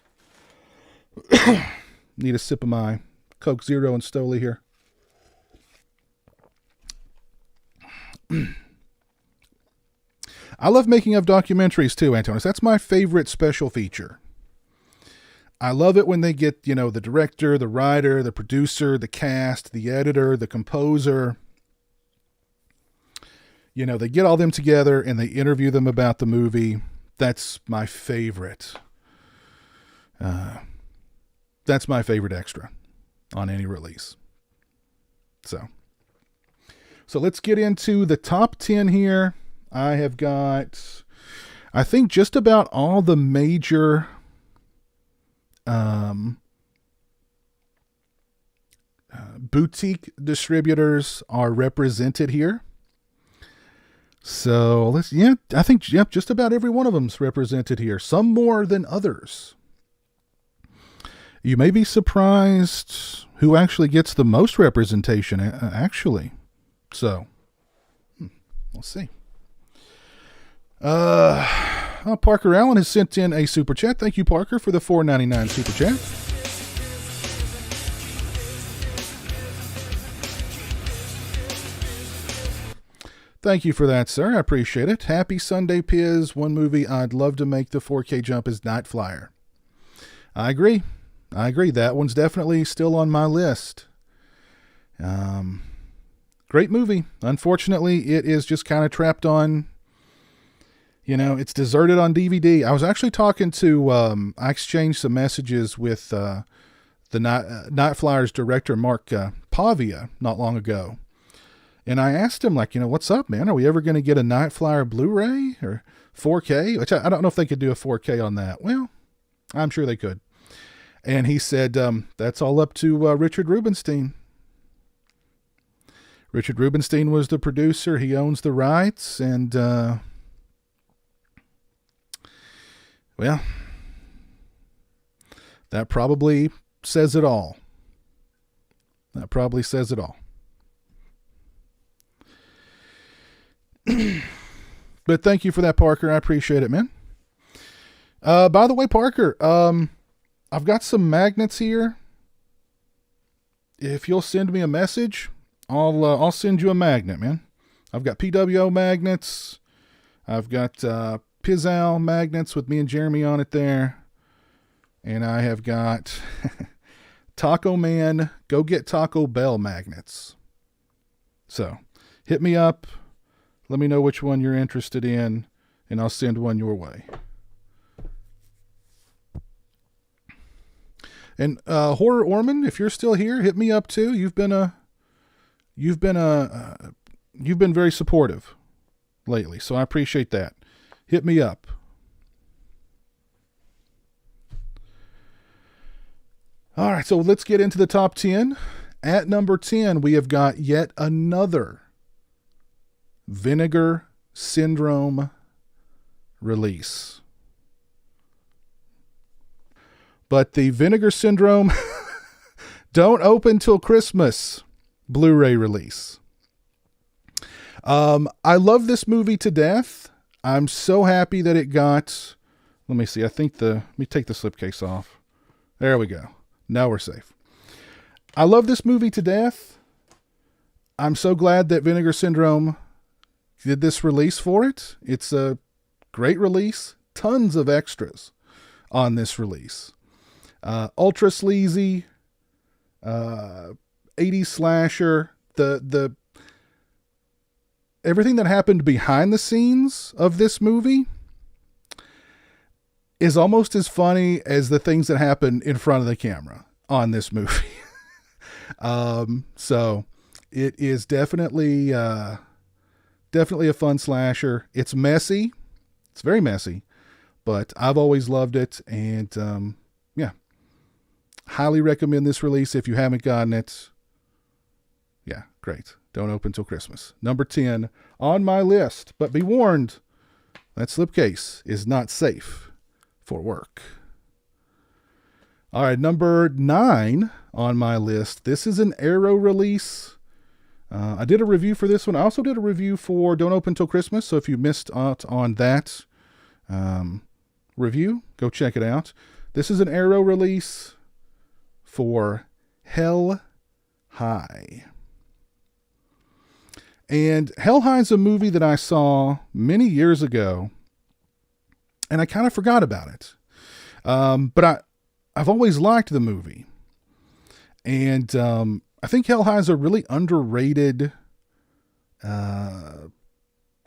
Need a sip of my Coke Zero and Stoli here. I love making of documentaries too, Antonis. That's my favorite special feature. I love it when they get, the director, the writer, the producer, the cast, the editor, the composer. They get all them together and they interview them about the movie. That's my favorite. That's my favorite extra on any release. So let's get into the top 10 here. I have got, I think, just about all the major boutique distributors are represented here. So I think just about every one of them's represented here. Some more than others. You may be surprised who actually gets the most representation, actually. So, we'll see. Parker Allen has sent in a super chat. Thank you, Parker, for the $4.99 super chat. Thank you for that, sir. I appreciate it. Happy Sunday, Piz. One movie I'd love to make the 4K jump is Night Flyer. I agree. That one's definitely still on my list. Great movie. Unfortunately, it is just kind of trapped on, it's deserted on DVD. I was actually talking to, I exchanged some messages with the Night Flyers director, Mark Pavia, not long ago. And I asked him, what's up, man? Are we ever going to get a Night Flyer Blu-ray or 4K? Which I don't know if they could do a 4K on that. Well, I'm sure they could. And he said, that's all up to Richard Rubinstein. Richard Rubinstein was the producer. He owns the rights. And, well, that probably says it all. But thank you for that, Parker. I appreciate it, man. By the way, Parker, I've got some magnets here. If you'll send me a message, I'll send you a magnet, man. I've got PWO magnets. I've got pizowell magnets with me and Jeremy on it there. And I have got Taco Man, Go Get Taco Bell magnets. So hit me up. Let me know which one you're interested in, and I'll send one your way. And Horror Orman, if you're still here, hit me up too. You've been very supportive lately, so I appreciate that. Hit me up. All right, so let's get into the top 10. At number 10, we have got yet another Vinegar Syndrome release. But the Vinegar Syndrome Don't Open Till Christmas Blu-ray release. I love this movie to death. I'm so happy that it got, let me see, let me take the slipcase off. There we go. Now we're safe. I love this movie to death. I'm so glad that Vinegar Syndrome did this release for it. It's a great release. Tons of extras on this release. Ultra sleazy, 80s slasher, the everything that happened behind the scenes of this movie is almost as funny as the things that happen in front of the camera on this movie. So it is definitely a fun slasher. It's messy. It's very messy, but I've always loved it. And, yeah, highly recommend this release. If you haven't gotten it, yeah, great. Don't Open Till Christmas. Number 10 on my list, but be warned, that slipcase is not safe for work. All right, number 9 on my list. This is an Arrow release. I did a review for this one. I also did a review for Don't Open Till Christmas. So if you missed out on that review, go check it out. This is an Arrow release for Hell High. And Hell High is a movie that I saw many years ago, and I kind of forgot about it. But I've always liked the movie. And I think Hell High is a really underrated. I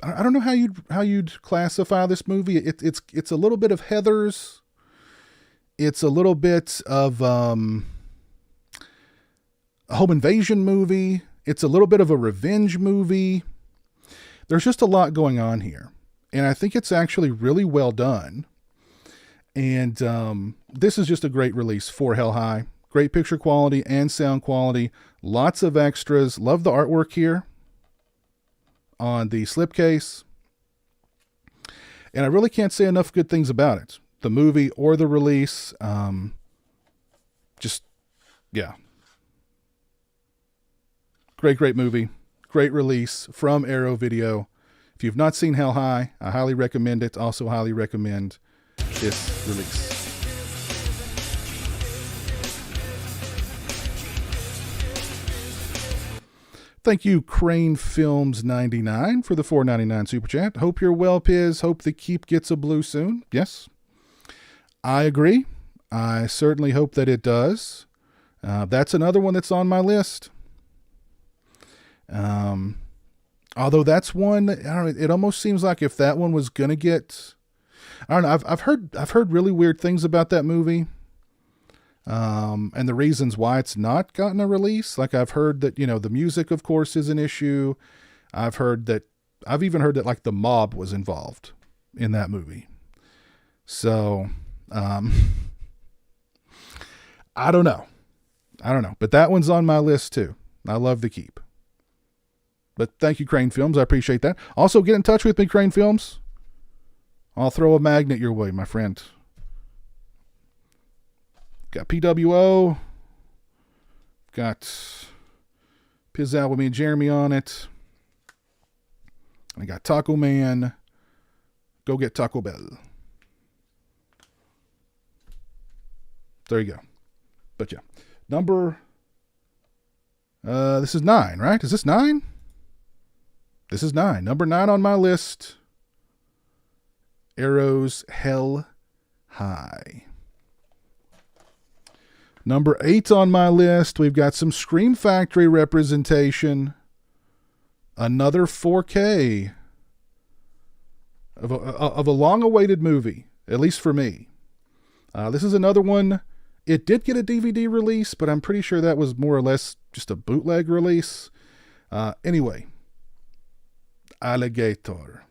don't know how you'd classify this movie. It's a little bit of Heathers. It's a little bit of a home invasion movie. It's a little bit of a revenge movie. There's just a lot going on here, and I think it's actually really well done. And this is just a great release for Hell High. Great picture quality and sound quality. Lots of extras. Love the artwork here on the slipcase. And I really can't say enough good things about it. The movie or the release. Yeah. Great movie. Great release from Arrow Video. If you've not seen Hell High, I highly recommend it. Also highly recommend this release. Thank you, Crane Films 99 for the $4.99 super chat. Hope you're well, Piz. Hope the keep gets a blue soon. Yes, I agree. I certainly hope that it does. That's another one that's on my list. Although that's one, I don't know, it almost seems like if that one was gonna get, I don't know. I've heard really weird things about that movie. And the reasons why it's not gotten a release. Like I've heard that, the music of course is an issue. I've even heard that like the mob was involved in that movie. So, I don't know, but that one's on my list too. I love the keep. But thank you, Crane Films. I appreciate that. Also, get in touch with me, Crane Films. I'll throw a magnet your way, my friend. Got PWO. Got Pizowell with me and Jeremy on it. I got Taco Man. Go get Taco Bell. There you go. But yeah. This is 9, right? Is this 9? This is 9. Number 9 on my list. Arrow's Hell High. Number 8 on my list, we've got some Scream Factory representation. Another 4K of a long-awaited movie, at least for me. This is another one. It did get a DVD release, but I'm pretty sure that was more or less just a bootleg release. Anyway, Alligator.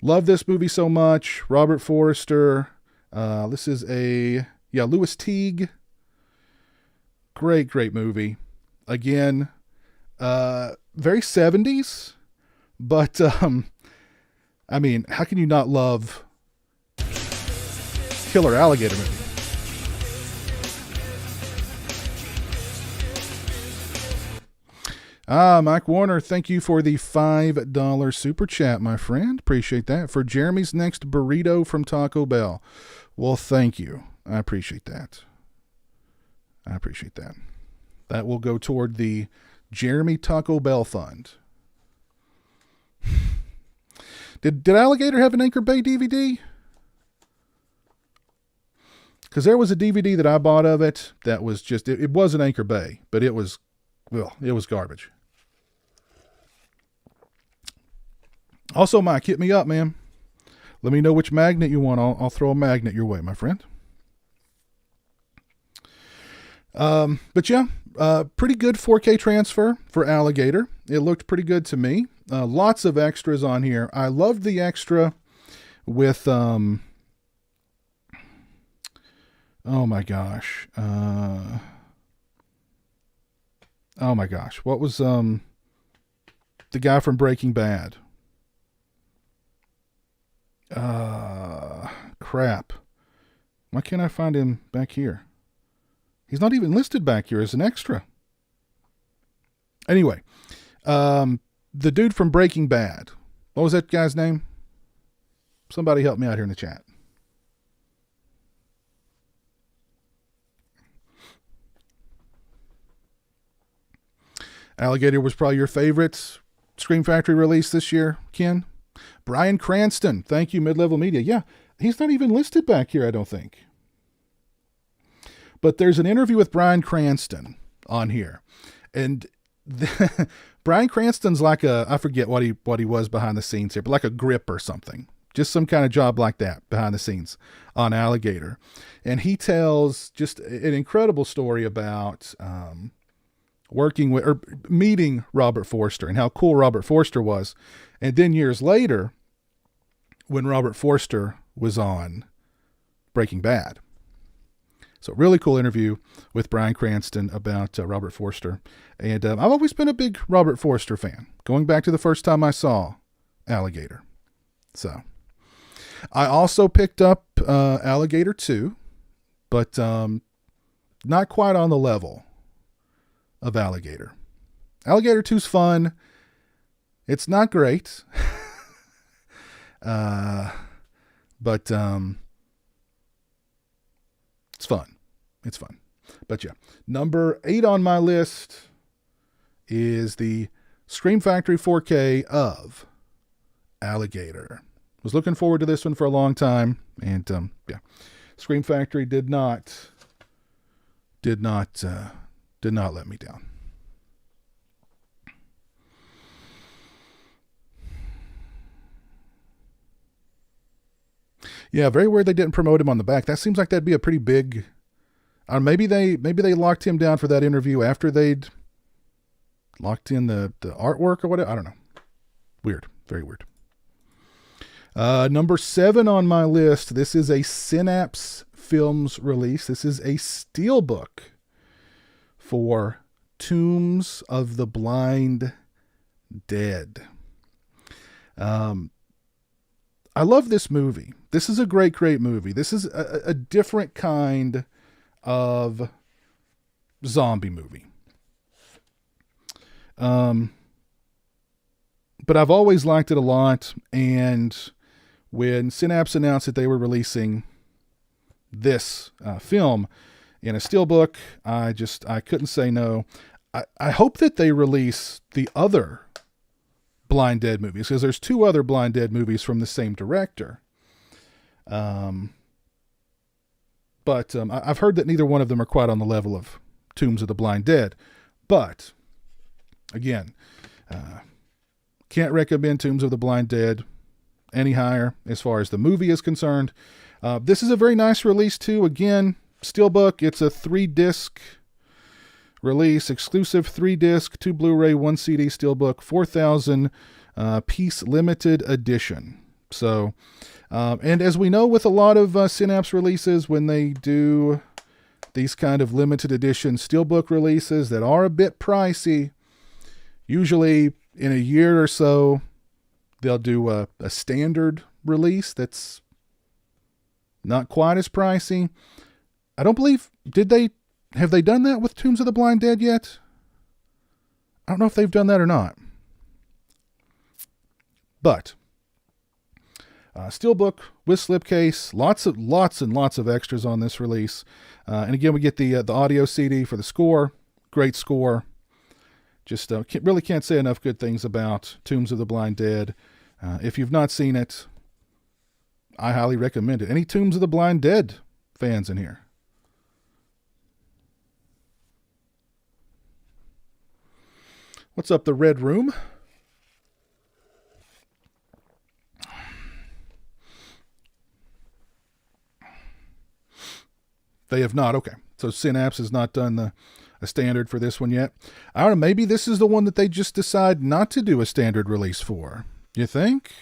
Love this movie so much. Robert Forster. This is Louis Teague Great movie. Again, very 70s, but I mean, how can you not love killer alligator movie? Mike Warner, thank you for the $5 super chat, my friend. Appreciate that. For Jeremy's next burrito from Taco Bell. Well, thank you. I appreciate that. That will go toward the Jeremy Taco Bell Fund. Did Alligator have an Anchor Bay DVD? Because there was a DVD that I bought of it that was just, it was an Anchor Bay, but it was garbage. Also, Mike, hit me up, man. Let me know which magnet you want. I'll throw a magnet your way, my friend. But yeah, pretty good 4K transfer for Alligator. It looked pretty good to me. Lots of extras on here. I loved the extra with, oh my gosh. What was, the guy from Breaking Bad? Crap. Why can't I find him back here? He's not even listed back here as an extra. Anyway, the dude from Breaking Bad. What was that guy's name? Somebody help me out here in the chat. Alligator was probably your favorite Scream Factory release this year, Ken. Bryan Cranston. Thank you, Mid-Level Media. Yeah, he's not even listed back here, I don't think. But there's an interview with Bryan Cranston on here. And Bryan Cranston's like I forget what he was behind the scenes here, but like a grip or something. Just some kind of job like that behind the scenes on Alligator. And he tells just an incredible story about working with or meeting Robert Forster and how cool Robert Forster was. And then years later, when Robert Forster was on Breaking Bad. So really cool interview with Bryan Cranston about Robert Forster. And I've always been a big Robert Forster fan, going back to the first time I saw Alligator. So I also picked up Alligator 2, but not quite on the level of Alligator. Alligator 2's fun. It's not great. But it's fun. It's fun. But yeah, number 8 on my list is the Scream Factory 4K of Alligator. Was looking forward to this one for a long time, and yeah, Scream Factory did not let me down. Yeah, very weird they didn't promote him on the back. That seems like that'd be a pretty big. Maybe they locked him down for that interview after they'd locked in the artwork or whatever. I don't know. Weird, very weird. Number 7 on my list. This is a Synapse Films release. This is a steelbook for Tombs of the Blind Dead. I love this movie. This is a great movie. This is a different kind of zombie movie. But I've always liked it a lot. And when Synapse announced that they were releasing this film in a steelbook, I couldn't say no. I hope that they release the other Blind Dead movies, because there's 2 other Blind Dead movies from the same director. But I've heard that neither one of them are quite on the level of Tombs of the Blind Dead. But again, can't recommend Tombs of the Blind Dead any higher as far as the movie is concerned. This is a very nice release too. Again, steelbook. It's a 3-disc release, exclusive 3-disc, 2 Blu-ray, 1 CD steelbook, 4,000 piece limited edition. So, and as we know with a lot of Synapse releases, when they do these kind of limited edition steelbook releases that are a bit pricey, usually in a year or so, they'll do a standard release that's not quite as pricey. I don't believe, have they done that with Tombs of the Blind Dead yet? I don't know if they've done that or not. But steelbook with slipcase, lots and lots of extras on this release. And again, we get the audio CD for the score. Great score. Just really can't say enough good things about Tombs of the Blind Dead. If you've not seen it, I highly recommend it. Any Tombs of the Blind Dead fans in here? What's up, the Red Room? They have not. Okay. So Synapse has not done a standard for this one yet. I don't know. Maybe this is the one that they just decide not to do a standard release for. You think?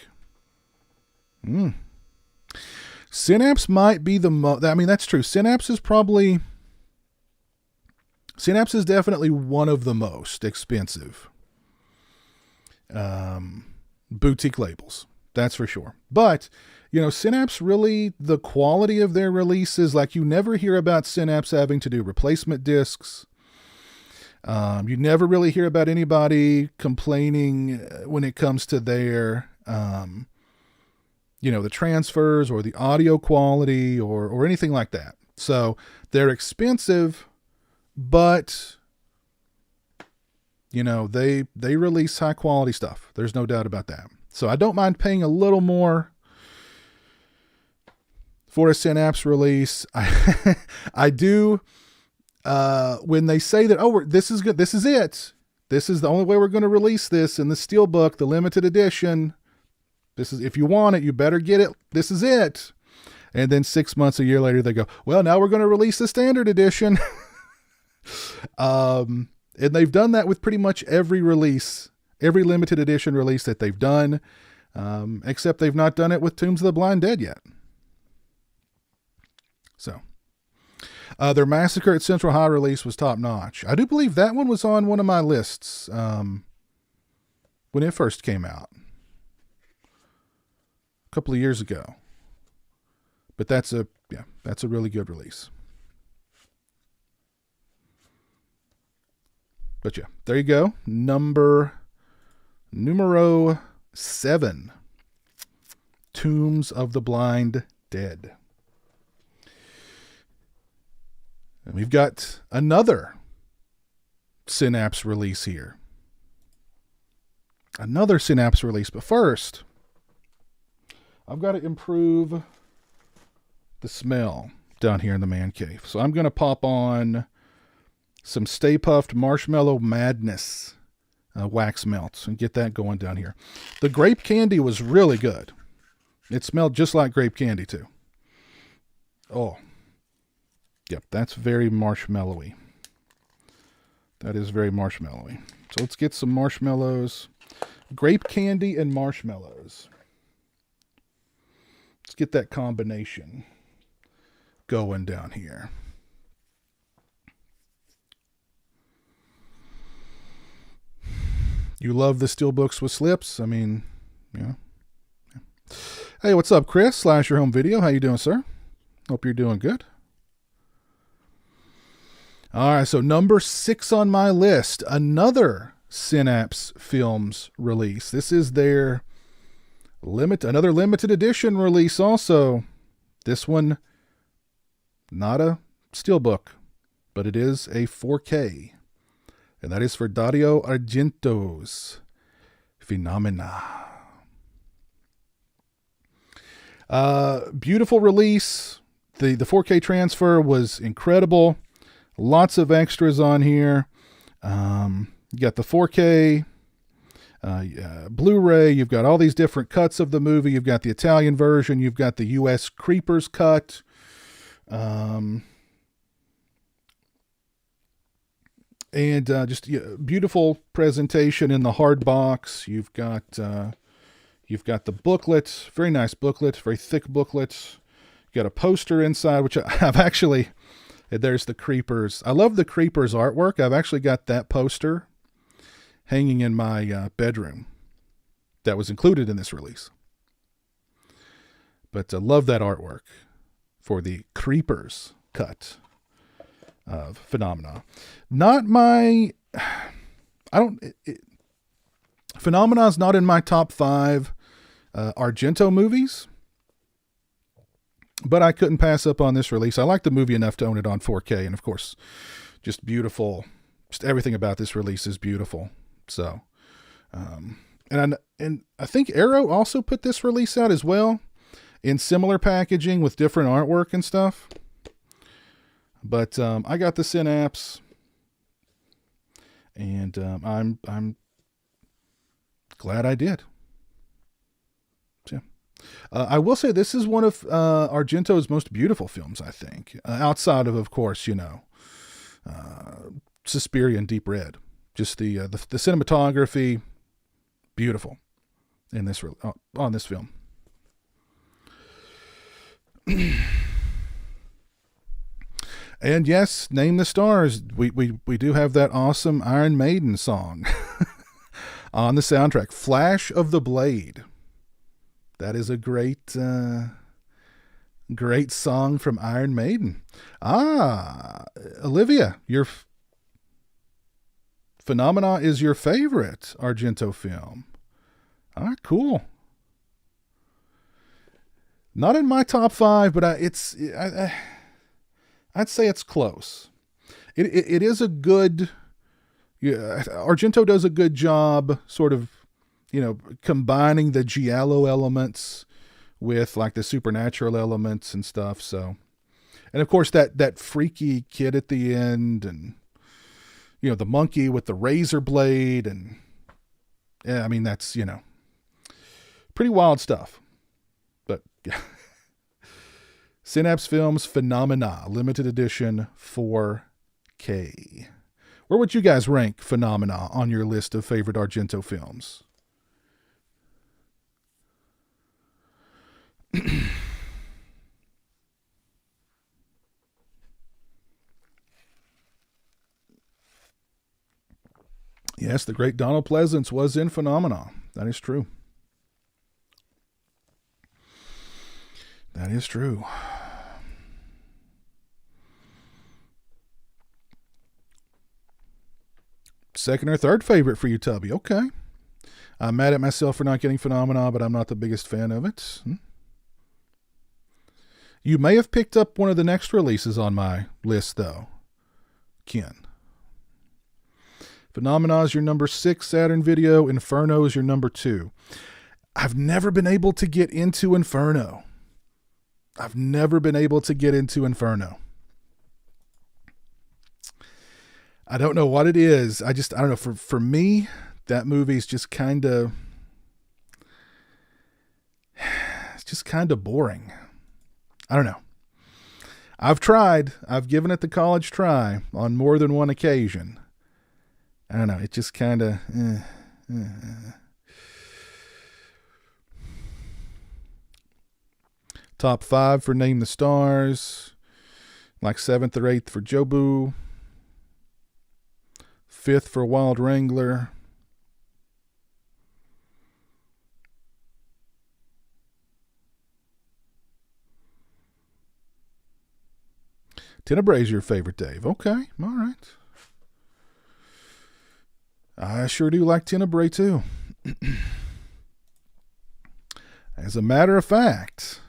Synapse might be the most. I mean, that's true. Synapse is definitely one of the most expensive boutique labels. That's for sure. But, Synapse really, the quality of their releases, like you never hear about Synapse having to do replacement discs. You never really hear about anybody complaining when it comes to their, the transfers or the audio quality or anything like that. So they're expensive, but, they release high quality stuff. There's no doubt about that. So I don't mind paying a little more for a Synapse release. I do. When they say that, this is good, this is it. This is the only way we're going to release this in the steelbook, the limited edition. This is, if you want it, you better get it. This is it. And then 6 months, a year later, they go, well, now we're going to release the standard edition. And they've done that with pretty much every release, every limited edition release that they've done, except they've not done it with Tombs of the Blind Dead yet. So, their Massacre at Central High release was top notch. I do believe that one was on one of my lists when it first came out a couple of years ago. But that's a really good release. But yeah, there you go. Numero 7. Tombs of the Blind Dead. And we've got another Synapse release here. Another Synapse release. But first, I've got to improve the smell down here in the man cave. So I'm going to pop on some Stay Puft Marshmallow Madness wax melts and get that going down here. The grape candy was really good. It smelled just like grape candy too. Oh, yep, that's very marshmallowy. That is very marshmallowy. So let's get some marshmallows. Grape candy and marshmallows. Let's get that combination going down here. You love the steelbooks with slips? I mean, yeah. Hey, what's up, Chris? Your Home Video. How you doing, sir? Hope you're doing good. All right, so number 6 on my list, another Synapse Films release. This is their another limited edition release also. This one, not a steelbook, but it is a 4K. And that is for Dario Argento's Phenomena. Beautiful release. The 4K transfer was incredible. Lots of extras on here. You got the 4K, Blu-ray. You've got all these different cuts of the movie. You've got the Italian version. You've got the U.S. Creepers cut. And just beautiful presentation in the hard box. You've got the booklet, very nice booklet, very thick booklet. You got a poster inside, which I've actually And there's the Creepers. I love the Creepers artwork. I've actually got that poster hanging in my bedroom that was included in this release. But I love that artwork for the Creepers cut of Phenomena. Not my... I don't... Phenomena is not in my top 5 Argento movies, but I couldn't pass up on this release. I like the movie enough to own it on 4K, and of course, just beautiful. Just everything about this release is beautiful. So, and I think Arrow also put this release out as well, in similar packaging with different artwork and stuff. But I got the Synapse, and I'm glad I did. I will say this is one of Argento's most beautiful films, I think. Outside of course, Suspiria and Deep Red. Just the cinematography, beautiful in this on this film. And yes, Name the Stars. We do have that awesome Iron Maiden song on the soundtrack, Flash of the Blade. That is a great song from Iron Maiden. Olivia, your Phenomena is your favorite Argento film. Cool. Not in my top 5, but I'd say it's close. It is a good... Argento does a good job sort of, combining the giallo elements with like the supernatural elements and stuff. So, and of course that freaky kid at the end, and, the monkey with the razor blade, and yeah, I mean, that's, pretty wild stuff, but yeah. Synapse Films Phenomena, limited edition 4K. Where would you guys rank Phenomena on your list of favorite Argento films? Yes, the great Donald Pleasance was in Phenomena. That is true. That is true. Second or third favorite for you, Tubby. Okay. I'm mad at myself for not getting Phenomena, but I'm not the biggest fan of it. You may have picked up one of the next releases on my list, though, Ken. Phenomena is your number 6 Saturn video. Inferno is your number 2. I've never been able to get into Inferno. I don't know what it is. I don't know. For me, that movie's just kind of... It's just kind of boring. I don't know. I've tried. I've given it the college try on more than one occasion. I don't know. It just kind of... Top 5 for Name the Stars. Like 7th or 8th for Jobu. 5th for Wild Wrangler. Tenebrae is your favorite, Dave. Okay, all right. I sure do like Tenebrae too. As a matter of fact,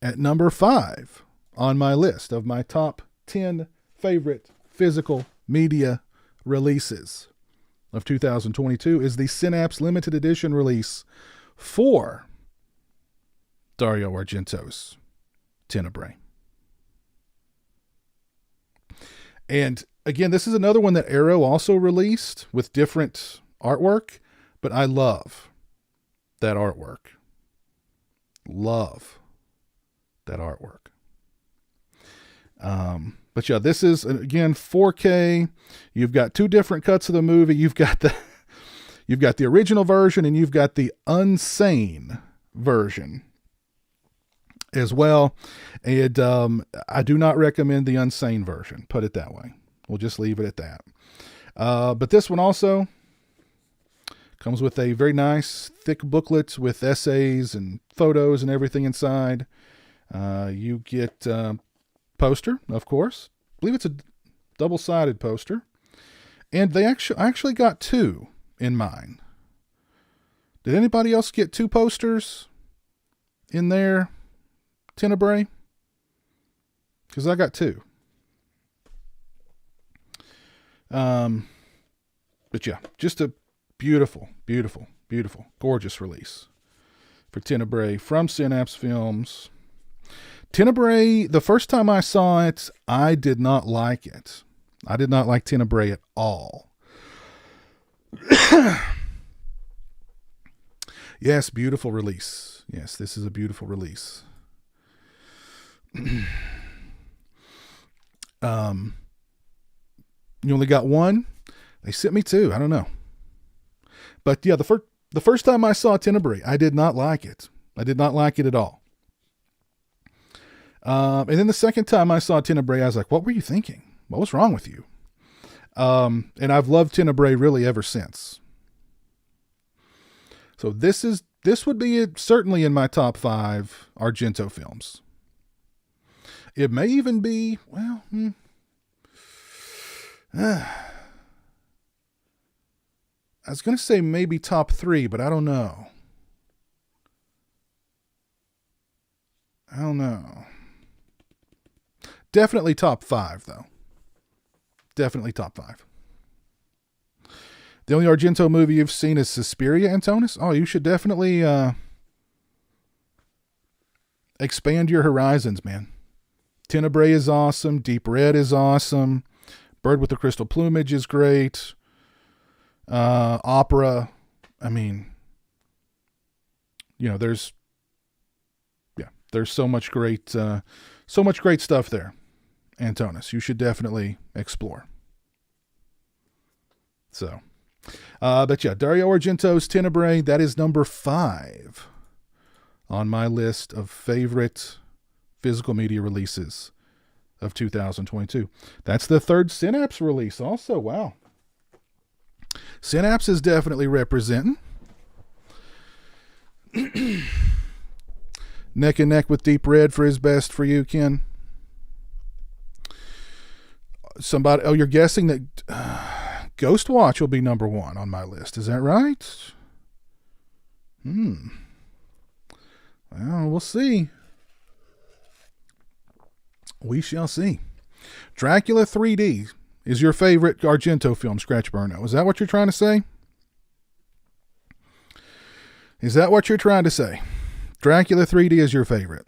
at number 5 on my list of my top 10 favorite physical media releases of 2022 is the Synapse limited edition release for Dario Argento's Tenebrae. And again, this is another one that Arrow also released with different artwork, but I love that artwork. Love that artwork. But yeah, this is, again, 4K. You've got 2 different cuts of the movie. You've got the original version, and you've got the Unsane version. as well. And I do not recommend the unsane version. Put it that way. We'll just leave it at that. But this one also comes with a very nice thick booklet with essays and photos and everything inside. You get poster, of course. I believe it's a double-sided poster. And I actually got two in mine. Did anybody else get two posters in their Tenebrae? Because I got two. But yeah, just a beautiful, beautiful, beautiful, gorgeous release for Tenebrae from Synapse Films. Tenebrae, the first time I saw it, I did not like it. I did not like Tenebrae at all. Yes, beautiful release. Yes, this is a beautiful release. You only got one? They sent me two. I don't know. But yeah, the first time I saw Tenebrae, I did not like it. I did not like it at all. And then the second time I saw Tenebrae, I was like, what were you thinking? What was wrong with you? And I've loved Tenebrae really ever since. So this would be certainly in my top 5 Argento films. It may even be, well, I was going to say maybe top 3, but I don't know. Definitely top 5, though. Definitely top 5. The only Argento movie you've seen is Suspiria, Antonis? Oh, you should definitely expand your horizons, man. Tenebrae is awesome. Deep Red is awesome. Bird with the Crystal Plumage is great. Opera. I mean, there's so much great stuff there, Antonis. You should definitely explore. So, but yeah, Dario Argento's Tenebrae, that is number 5 on my list of favorite physical media releases of 2022. That's the third Synapse release also. Wow. Synapse is definitely representing. Neck and neck with Deep Red for his best for you, Ken. You're guessing that Ghost Watch will be number 1 on my list. Is that right? Well, we'll see. We shall see. Dracula 3D is your favorite Argento film, Scratch Burno. Is that what you're trying to say? Is that what you're trying to say? Dracula 3D is your favorite.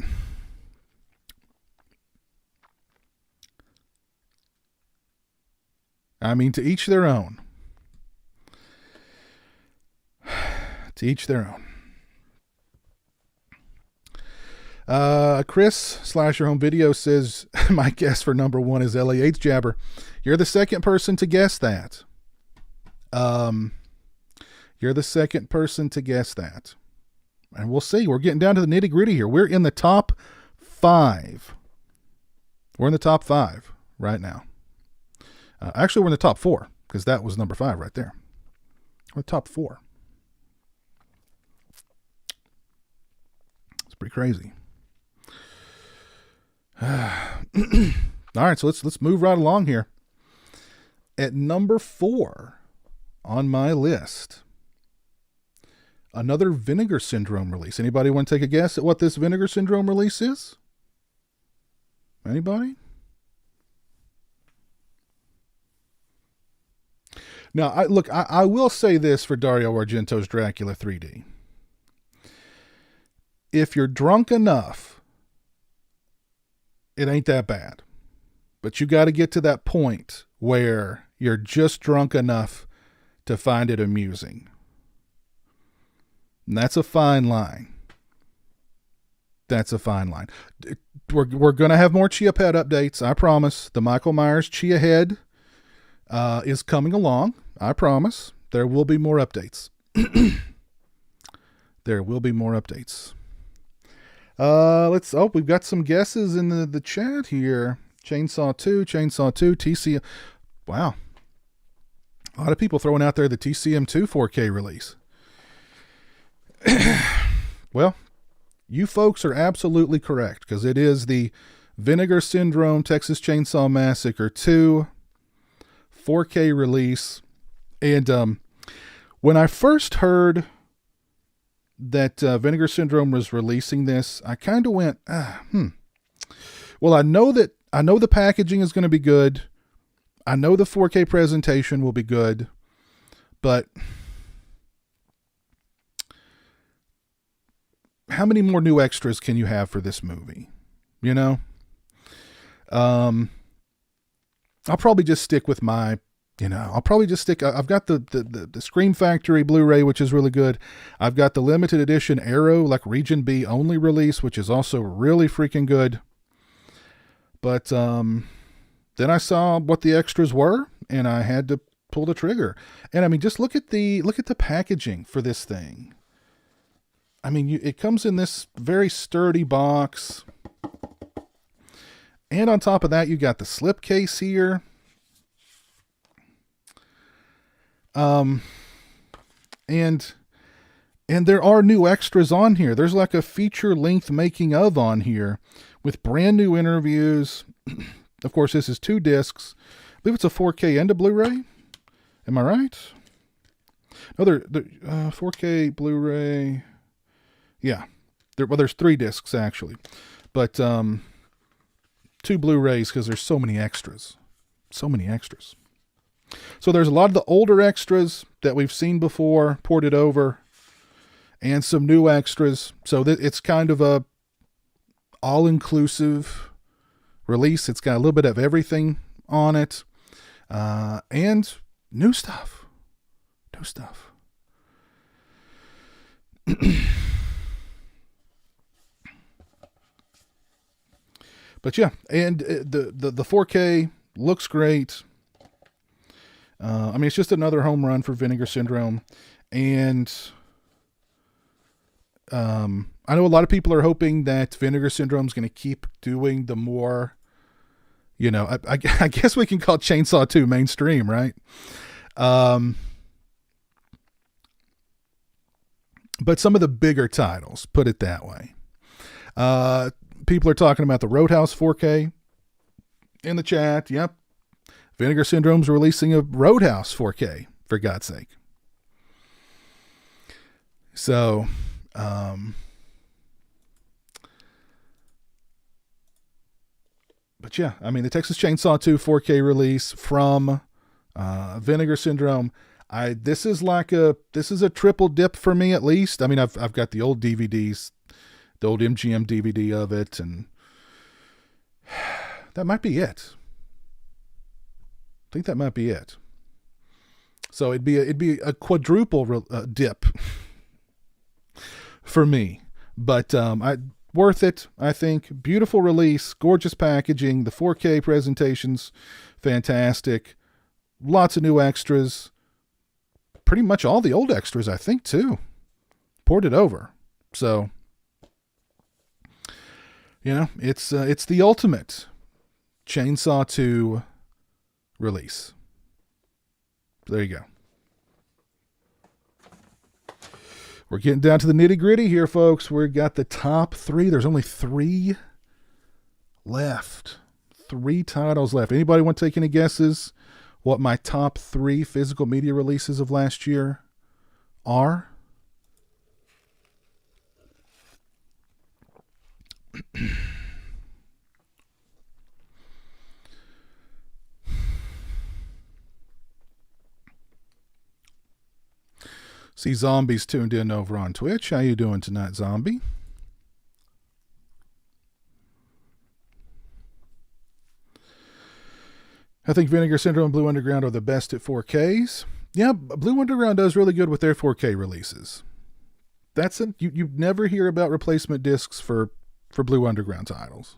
I mean, to each their own. To each their own. Chris / Home Video says, my guess for number 1 is LA8's Jabber. You're the second person to guess that. You're the second person to guess that. And we'll see. We're getting down to the nitty gritty here. We're in the top 5. We're in the top 5 right now. Actually, we're in the top 4 because that was number 5 right there. We're top 4. It's pretty crazy. All right, so let's move right along here. At number 4 on my list, another Vinegar Syndrome release. Anybody want to take a guess at what this Vinegar Syndrome release is? Anybody? Now, I will say this for Dario Argento's Dracula 3D. If you're drunk enough, it ain't that bad. But you got to get to that point where you're just drunk enough to find it amusing. And that's a fine line. That's a fine line. We're going to have more Chia Pet updates, I promise. The Michael Myers Chia Head is coming along. I promise. There will be more updates. There will be more updates. We've got some guesses in the chat here. Chainsaw 2, TCM. Wow. A lot of people throwing out there the TCM2 4K release. Well, you folks are absolutely correct, because it is the Vinegar Syndrome Texas Chainsaw Massacre 2 4K release. And when I first heard that Vinegar Syndrome was releasing this, I kind of went, Well, I know the packaging is going to be good. I know the 4K presentation will be good, but how many more new extras can you have for this movie? You know? I'll probably just stick with I've got the Scream Factory Blu-ray, which is really good. I've got the limited edition Arrow, like Region B only release, which is also really freaking good. But then I saw what the extras were, and I had to pull the trigger. And I mean, just look at the packaging for this thing. I mean, it comes in this very sturdy box. And on top of that, you got the slipcase here. And there are new extras on here. There's like a feature length making of on here with brand new interviews. Of course, this is 2 discs. I believe it's a 4K and a Blu-ray. Am I right? No, 4K Blu-ray. Yeah. There's 3 discs actually, but 2 Blu-rays, because there's so many extras. So there's a lot of the older extras that we've seen before ported over, and some new extras. So it's kind of a all-inclusive release. It's got a little bit of everything on it, and new stuff. But yeah, and the 4K looks great. I mean, it's just another home run for Vinegar Syndrome. And I know a lot of people are hoping that Vinegar Syndrome is going to keep doing the more, I guess we can call Chainsaw 2 mainstream, right? But some of the bigger titles, put it that way. People are talking about the Roadhouse 4K in the chat. Yep. Vinegar Syndrome's releasing a Roadhouse 4K, for God's sake. So, but yeah, I mean, the Texas Chainsaw 2 4K release from Vinegar Syndrome. This is a triple dip for me, at least. I mean, I've got the old DVDs, the old MGM DVD of it, and that might be it. I think that might be it. So it'd be a quadruple dip for me, but worth it. I think beautiful release, gorgeous packaging, the 4K presentations, fantastic, lots of new extras, pretty much all the old extras, I think, too, ported over. So it's the ultimate Chainsaw 2 release. There you go. We're getting down to the nitty gritty here, folks. We've got the top 3. There's only 3 left. 3 titles left. Anybody want to take any guesses what my top 3 physical media releases of last year are? See, Zombie's tuned in over on Twitch. How you doing tonight, Zombie? I think Vinegar Syndrome and Blue Underground are the best at 4Ks. Yeah, Blue Underground does really good with their 4K releases. You never hear about replacement discs for Blue Underground titles.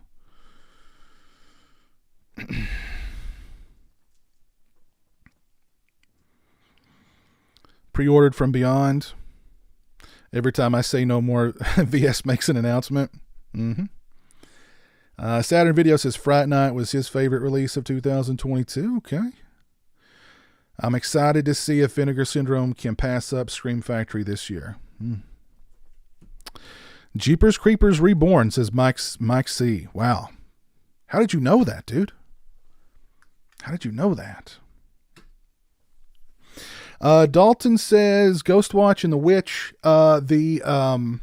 Pre-ordered from Beyond. Every time I say no more, VS makes an announcement. Mm-hmm. Saturn Video says Fright Night was his favorite release of 2022. Okay. I'm excited to see if Vinegar Syndrome can pass up Scream Factory this year. Jeepers Creepers Reborn, says Mike C. Wow. How did you know that, dude? How did you know that? Dalton says Ghostwatch and The Witch. The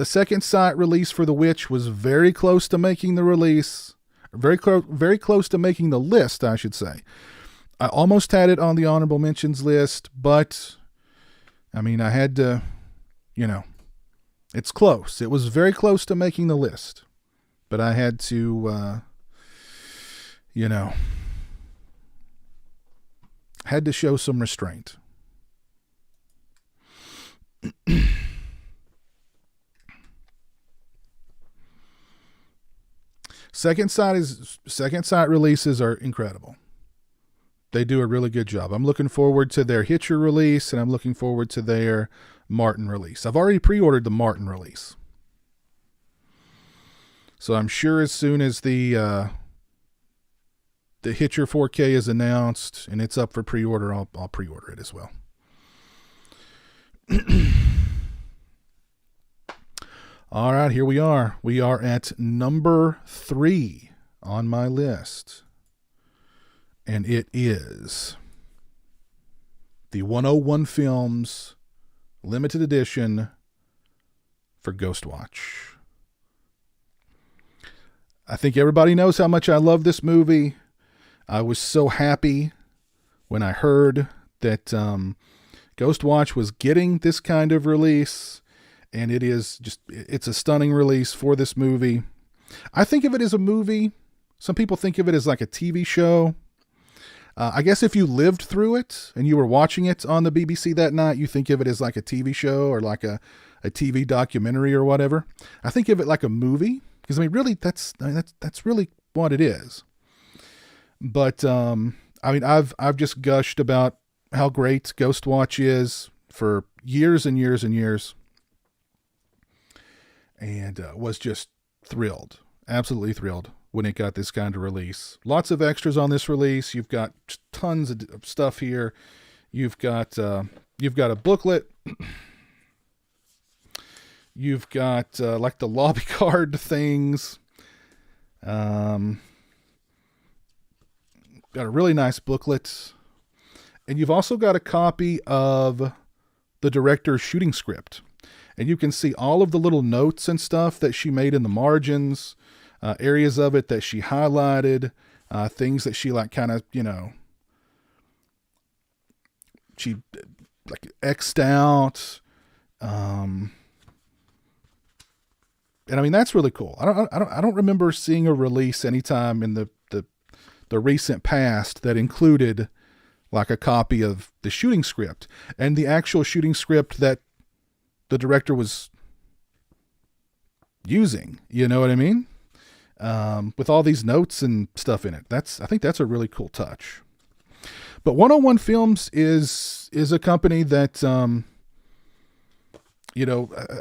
second sight release for The Witch was very close to making the release. Very close to making the list, I should say. I almost had it on the honorable mentions list, but I mean, I had to, it's close. It was very close to making the list, but I had to, had to show some restraint. Second sight releases are incredible. They do a really good job. I'm looking forward to their Hitcher release, and I'm looking forward to their Martin release. I've already pre-ordered the Martin release. So I'm sure as soon as the Hitcher 4K is announced and it's up for pre-order, I'll pre-order it as well. All right, here we are. We are at number 3 on my list. And it is the 101 Films limited edition for Ghostwatch. I think everybody knows how much I love this movie. I was so happy when I heard that Ghostwatch was getting this kind of release, and it's a stunning release for this movie. I think of it as a movie. Some people think of it as like a TV show. I guess if you lived through it and you were watching it on the BBC that night, you think of it as like a TV show or like a TV documentary or whatever. I think of it like a movie because, I mean, really, that's really what it is. But, I mean, I've just gushed about how great Ghostwatch is for years and years and years. And was just thrilled, absolutely thrilled when it got this kind of release. Lots of extras on this release. You've got tons of stuff here. You've got a booklet. You've got like the lobby card things. Got a really nice booklet. And you've also got a copy of the director's shooting script. And you can see all of the little notes and stuff that she made in the margins, areas of it that she highlighted, things that she like kind of, she like X'd out. And I mean, that's really cool. I don't remember seeing a release anytime in the recent past that included like a copy of the shooting script and the actual shooting script that the director was using, you know what I mean? With all these notes and stuff in it. I think that's a really cool touch. But 101 Films is a company that, I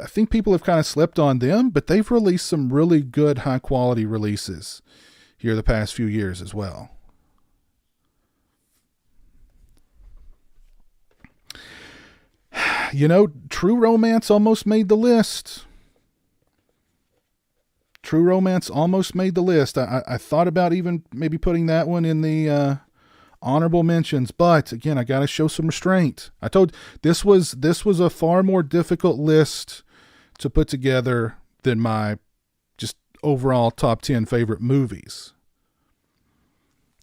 think people have kind of slept on them, but they've released some really good high quality releases here the past few years as well. True Romance almost made the list. True Romance almost made the list. I thought about even maybe putting that one in the honorable mentions, but again, I got to show some restraint. I told this was a far more difficult list to put together than my just overall top 10 favorite movies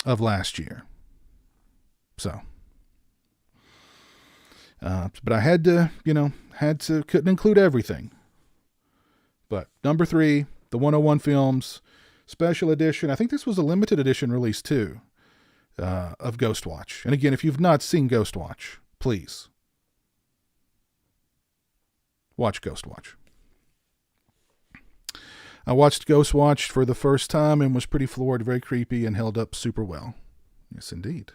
of last year. So, but I had to, couldn't include everything. But number 3, the 101 Films special edition. I think this was a limited edition release too, of Ghostwatch. And again, if you've not seen Ghostwatch, please watch Ghostwatch. I watched Ghostwatch for the first time and was pretty floored, very creepy, and held up super well. Yes, indeed.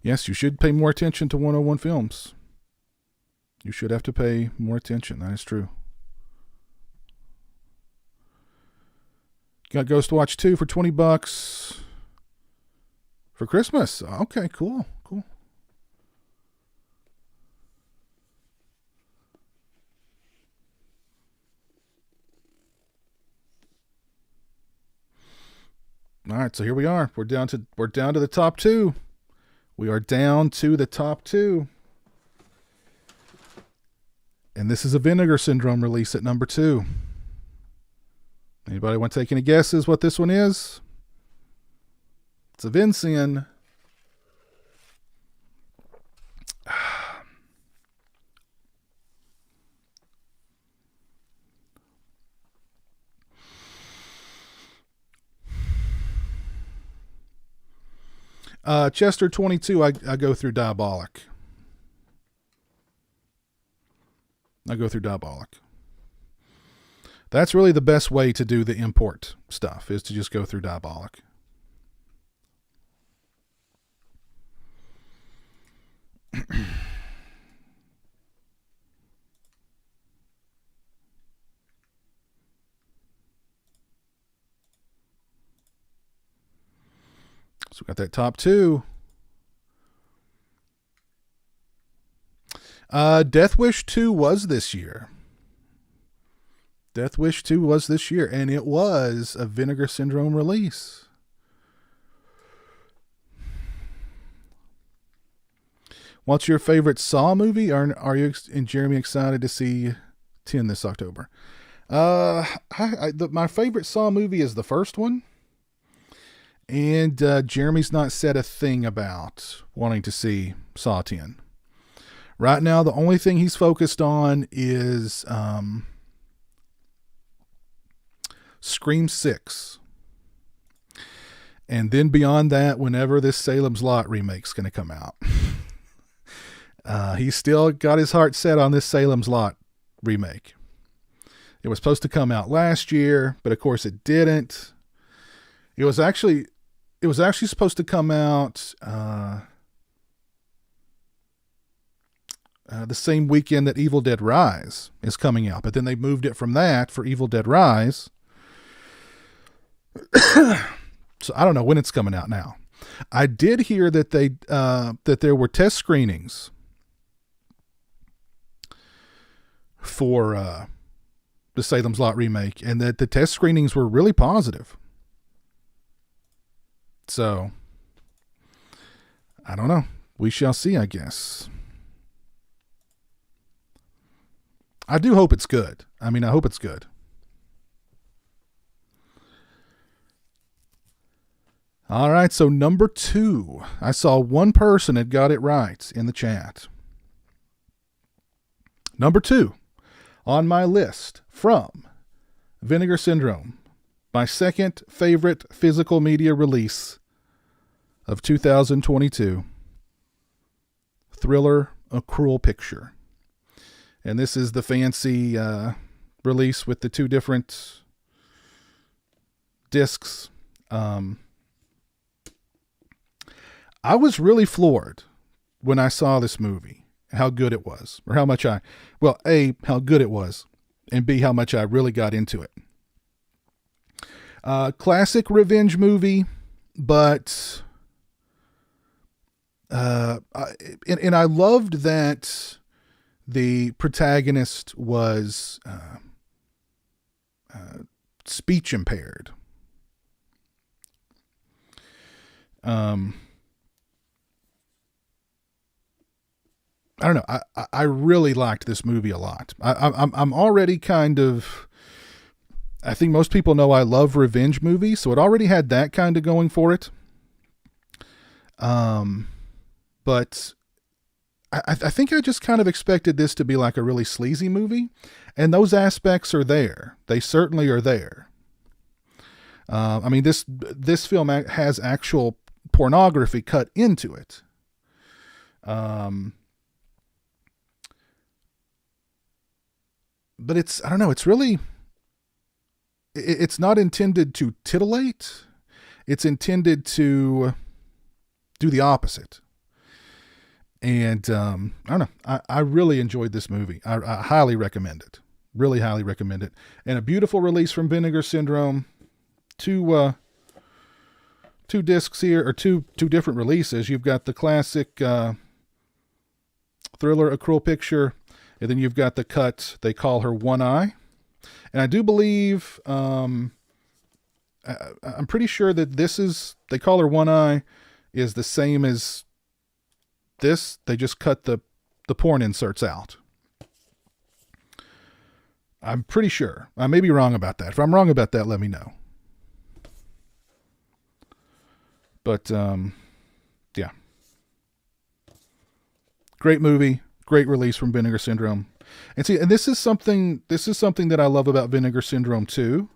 Yes, you should pay more attention to 101 films. You should have to pay more attention. That is true. Got Ghost Watch 2 for $20 for Christmas. Okay, cool. Cool. All right, so here we are. We're down to the top two. We are down to the top two. And this is a Vinegar Syndrome release at number 2. Anybody want to take any guesses what this one is? It's a Vincent. Chester 22, I go through Diabolic. That's really the best way to do the import stuff, is to just go through Diabolic. So we got that top two. Death Wish 2 was this year. Death Wish 2 was this year, and it was a Vinegar Syndrome release. What's your favorite Saw movie? Are you and Jeremy excited to see 10 this October? My favorite Saw movie is the first one. And Jeremy's not said a thing about wanting to see Saw 10. Right now, the only thing he's focused on is Scream 6. And then beyond that, whenever this Salem's Lot remake's going to come out. He's still got his heart set on this Salem's Lot remake. It was supposed to come out last year, but of course it didn't. It was actually supposed to come out the same weekend that Evil Dead Rise is coming out, but then they moved it from that for Evil Dead Rise. So I don't know when it's coming out now. I did hear that that there were test screenings for the Salem's Lot remake, and that the test screenings were really positive. So I don't know. We shall see, I guess. I do hope it's good. I hope it's good. All right, so number 2. I saw one person had got it right in the chat. Number 2 on my list from Vinegar Syndrome, my second favorite physical media release of 2022, Thriller, A Cruel Picture. And this is the fancy release with the 2 different discs. I was really floored when I saw this movie, how good it was, or how much A, how good it was, and B, how much I really got into it. Classic revenge movie, but and I loved that the protagonist was speech impaired. I don't know. I really liked this movie a lot. I'm already kind of, I think most people know I love revenge movies, so it already had that kind of going for it. But I think I just kind of expected this to be like a really sleazy movie, and those aspects are there. They certainly are there. This film has actual pornography cut into it. But it's, I don't know, it's really, it's not intended to titillate. It's intended to do the opposite. And I don't know. I really enjoyed this movie. I highly recommend it. Really highly recommend it. And a beautiful release from Vinegar Syndrome. Two discs here, or two different releases. You've got the classic thriller A Cruel Picture, and then you've got the cut They Call Her One Eye. And I do believe, I'm pretty sure that this is They Call Her One Eye is the same as this. They just cut the porn inserts out. I'm pretty sure. I may be wrong about that. If I'm wrong about that, let me know. But yeah, great movie, great release from Vinegar Syndrome. And see, and this is something that I love about Vinegar Syndrome too,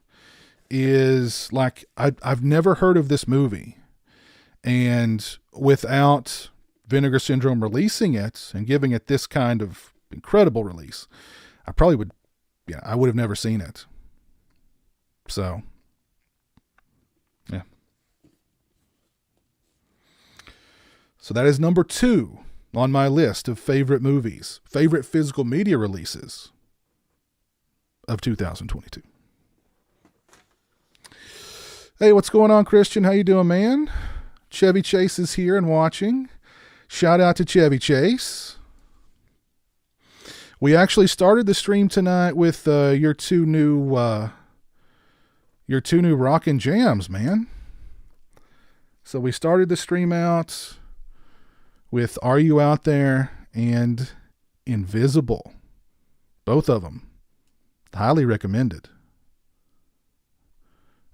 is like I've never heard of this movie, and without Vinegar Syndrome releasing it and giving it this kind of incredible release, I probably would, I would have never seen it. So, yeah. So that is number 2 on my list of favorite movies, favorite physical media releases of 2022. Hey, what's going on, Christian? How you doing, man? Chevy Chase is here and watching. Shout out to Chevy Chase. We actually started the stream tonight with your two new rockin' jams, man. So we started the stream out with Are You Out There and Invisible. Both of them. Highly recommended.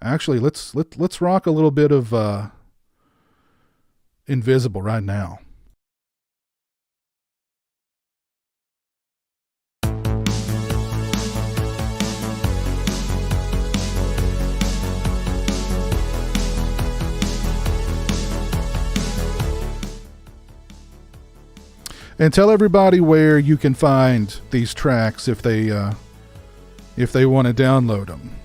Actually, let's rock a little bit of Invisible right now. And tell everybody where you can find these tracks if they want to download them.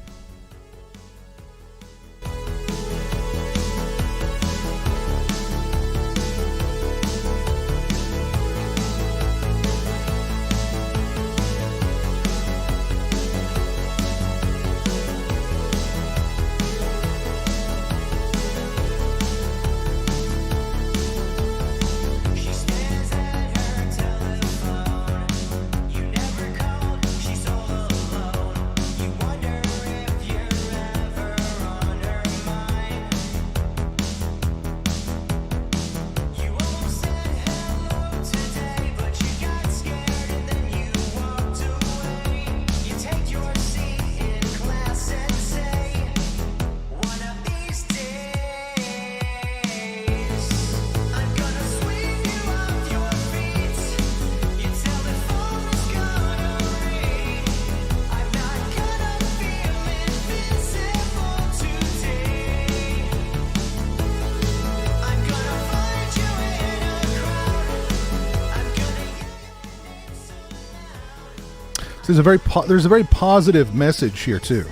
There's a very positive message here too.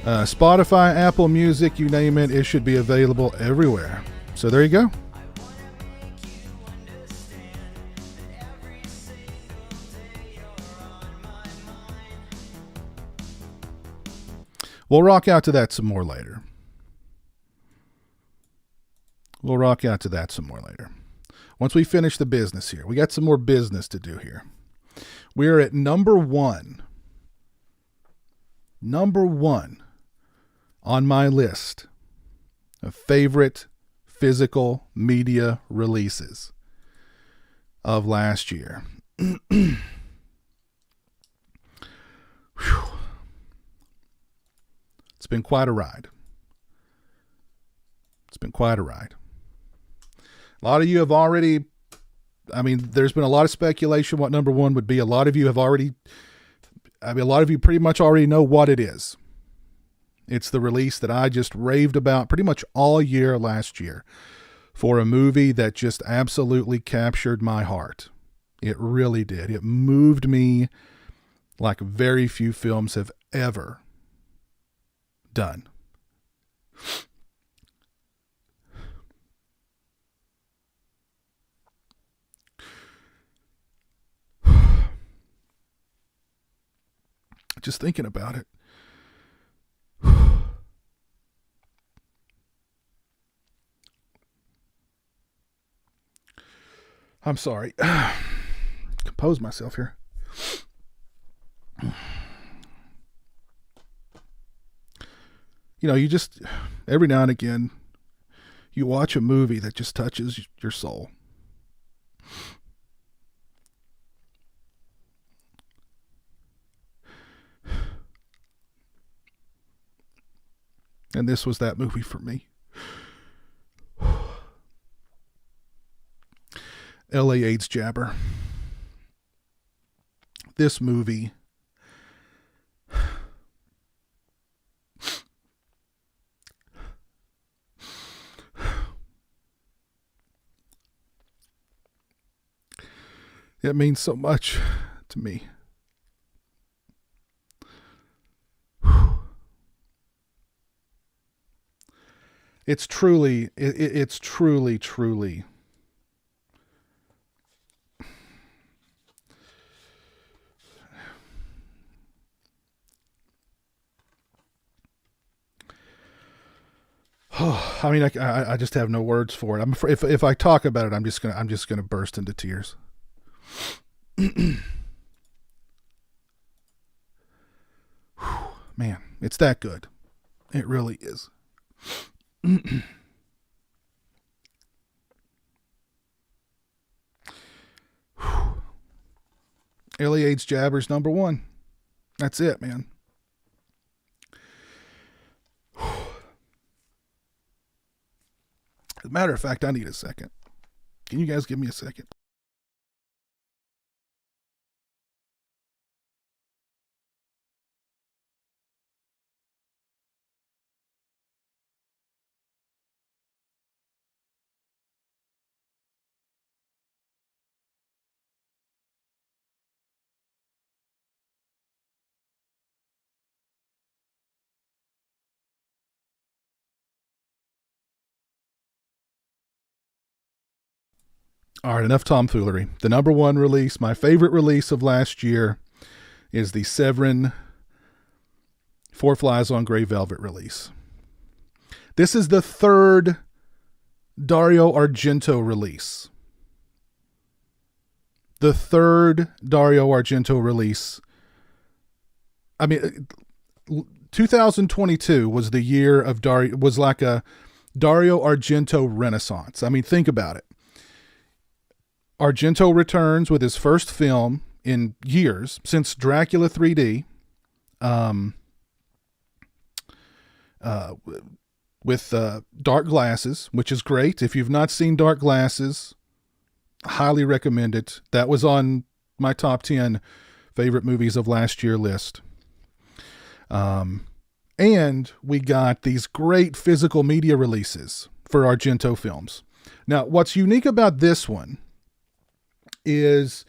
Spotify, Apple Music, you name it, it should be available everywhere. So there you go. We'll rock out to that some more later. Once we finish the business here. We got some more business to do here. We're at number 1. Number 1 on my list of favorite physical media releases of last year. It's been quite a ride. A lot of you have already, there's been a lot of speculation what number 1 would be. A lot of you pretty much already know what it is. It's the release that I just raved about pretty much all year last year for a movie that just absolutely captured my heart. It really did. It moved me like very few films have ever done. Just thinking about it. I'm sorry. Compose myself here. You know, you just, every now and again, you watch a movie that just touches your soul. And this was that movie for me. LA AIDS Jabber. This movie. It means so much to me. It's truly, it's truly. I mean, I just have no words for it. If I talk about it, I'm just gonna burst into tears. Man, it's that good. It really is. LA AIDS Jabbers #1. That's it, man. As a matter of fact, I need a second. Can you guys give me a second? All right, enough tomfoolery. The #1 release, my favorite release of last year, is the Severin Four Flies on Grey Velvet release. This is the third Dario Argento release. The third Dario Argento release. I mean, 2022 was the year of Dario, was like a Dario Argento renaissance. I mean, think about it. Argento returns with his first film in years, since Dracula 3D, with Dark Glasses, which is great. If you've not seen Dark Glasses, highly recommend it. That was on my top 10 favorite movies of last year list. And we got these great physical media releases for Argento films. Now, what's unique about this one is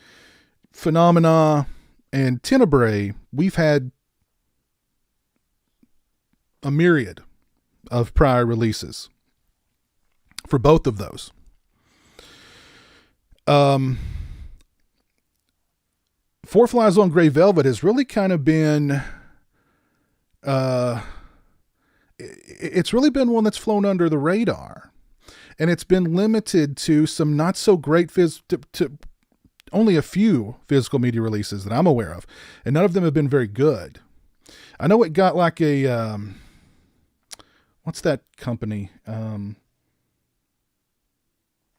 Phenomena and Tenebrae. We've had a myriad of prior releases for both of those. Four Flies on Grey Velvet has really kind of been, it's really been one that's flown under the radar, and it's been limited to some not so great to only a few physical media releases that I'm aware of, and none of them have been very good. I know it got like a, what's that company?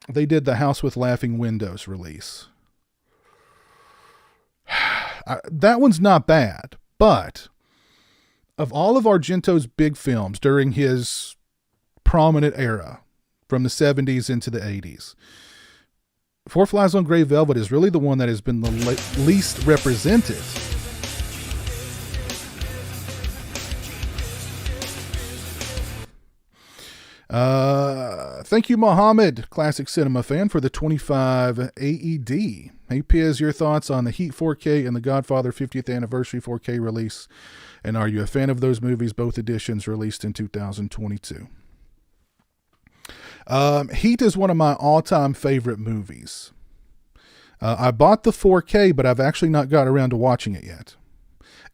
They did the House with Laughing Windows release. That one's not bad, but of all of Argento's big films during his prominent era from the 70s into the 80s, Four Flies on Grey Velvet is really the one that has been the least represented. Thank you, Mohammed, classic cinema fan, for the 25 AED. Hey, Piz, your thoughts on the Heat 4K and the Godfather 50th Anniversary 4K release, and are you a fan of those movies, both editions released in 2022? Heat is one of my all-time favorite movies. I bought the 4K, but I've actually not got around to watching it yet.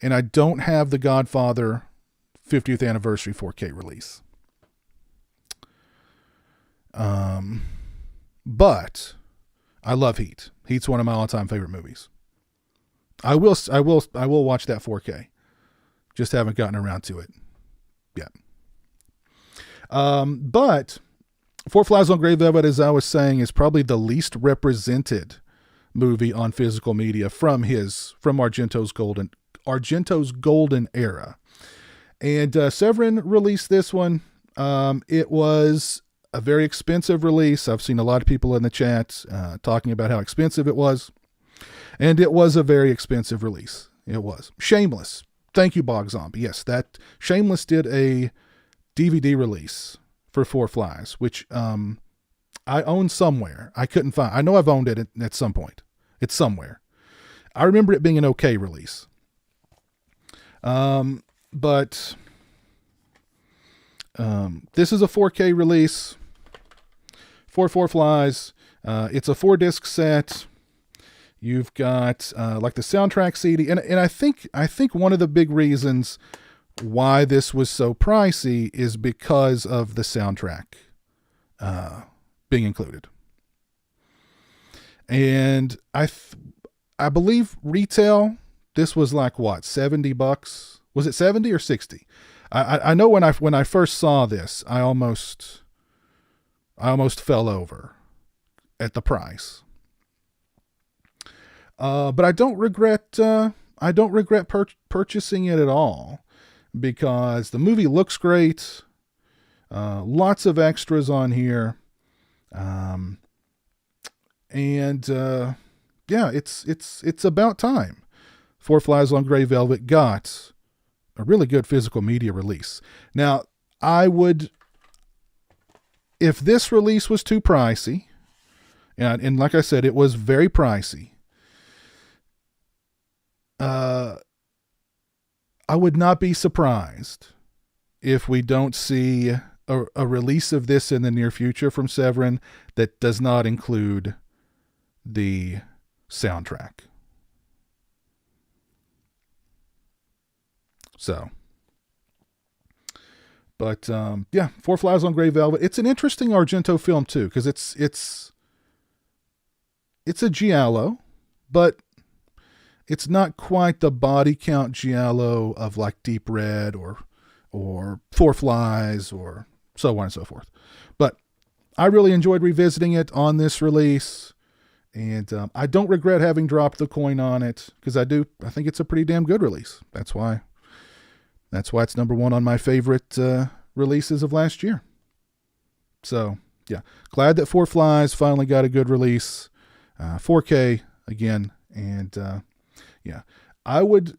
And I don't have the Godfather 50th anniversary 4K release. But I love Heat. Heat's one of my all-time favorite movies. I will watch that 4K. Just haven't gotten around to it yet. But Four Flies on Grey Velvet, as I was saying, is probably the least represented movie on physical media from Argento's golden era. And Severin released this one. It was a very expensive release. I've seen a lot of people in the chat talking about how expensive it was. And it was a very expensive release. It was. Shameless. Thank you, Bog Zombie. Yes, that Shameless did a DVD release for Four Flies, which I own somewhere. I couldn't find. I know I've owned it at some point. It's somewhere. I remember it being an okay release. But this is a 4K release for Four Flies. It's a 4-disc set. You've got like the soundtrack CD, and I think one of the big reasons why this was so pricey is because of the soundtrack being included. And I believe retail, this was like what, $70? Was it 70 or 60? I know when I first saw this, I almost fell over at the price. But I don't regret purchasing it at all, because the movie looks great. Lots of extras on here. Yeah, it's about time Four Flies on Grey Velvet got a really good physical media release. Now, if this release was too pricey, and like I said, it was very pricey, I would not be surprised if we don't see a release of this in the near future from Severin that does not include the soundtrack. So, but yeah, Four Flies on Grey Velvet. It's an interesting Argento film too, because it's a giallo, but it's not quite the body count giallo of like Deep Red or Four Flies or so on and so forth. But I really enjoyed revisiting it on this release, and I don't regret having dropped the coin on it, because I think it's a pretty damn good release. That's why it's number one on my favorite releases of last year. So yeah, glad that Four Flies finally got a good release, 4K again, and yeah, I would